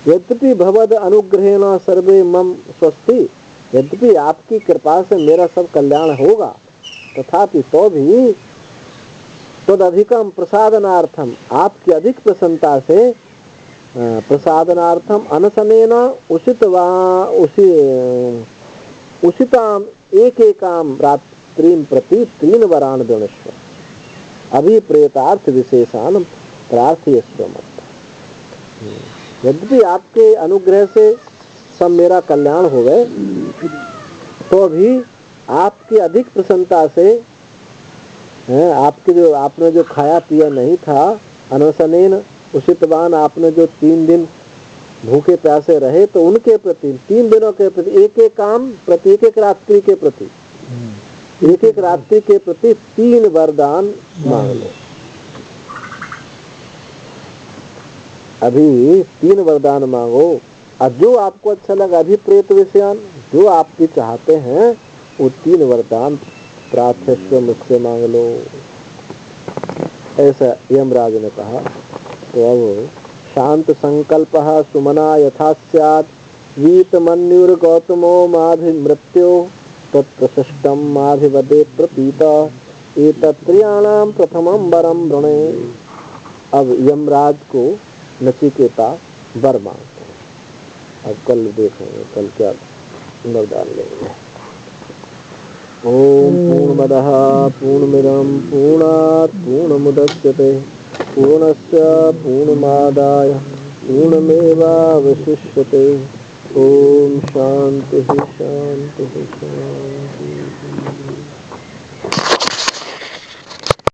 S1: यद्यपि भवद अनुग्रहेण सर्वे मम स्वस्ति, यद्यपि आपकी कृपा से मेरा सब कल्याण होगा, तथापि तो भी तदधिकम प्रसादनार्थम, आपकी अधिक प्रसन्नता से प्रसादनार्थम अनशनेन उचिताम एक एकाम रात्रिम प्रति 3 वरान गणेश्वर अभिप्रेतार्थ विशेषान प्रार्थयस्व मत। यद्यपि आपके अनुग्रह से सब मेरा कल्याण हो गए, तो भी आपकी अधिक प्रसन्नता से आपके जो आपने जो खाया पिया नहीं था, अनशनेन उचितवान, आपने जो 3 दिन भूखे प्यासे रहे, तो उनके प्रति 3 दिनों के प्रति एक एक काम प्रति एक रात्रि के प्रति एक रात्रि के प्रति 3 वरदान मांग लो। अभी 3 वरदान मांगो, और जो आपको अच्छा लगा, अभिप्रेत विषयान, जो आप भी चाहते हैं वो 3 वरदान प्रार्थस्व मुझसे मांग लो, ऐसा यमराज ने कहा। तो अब शांत संकल्प सुमना यथा स्यात् वीतमन्युर्गौतमो माभिमृत्यो तत्प्रशिष्टम माभिवदे प्रतीत एतत्त्रयाणां प्रथमं वरं वृणे। अब यमराज को नचिकेता वर मांगते हैं। अब कल देखेंगे, कल क्या वरदान लेंगे। ओम पूर्णमदः पूर्णमिदं पूर्णात् पूर्णमुदच्यते पूर्णस्य पूर्णमादाय पूर्णमेवावशिष्यते। ओम शांति शांति शांति।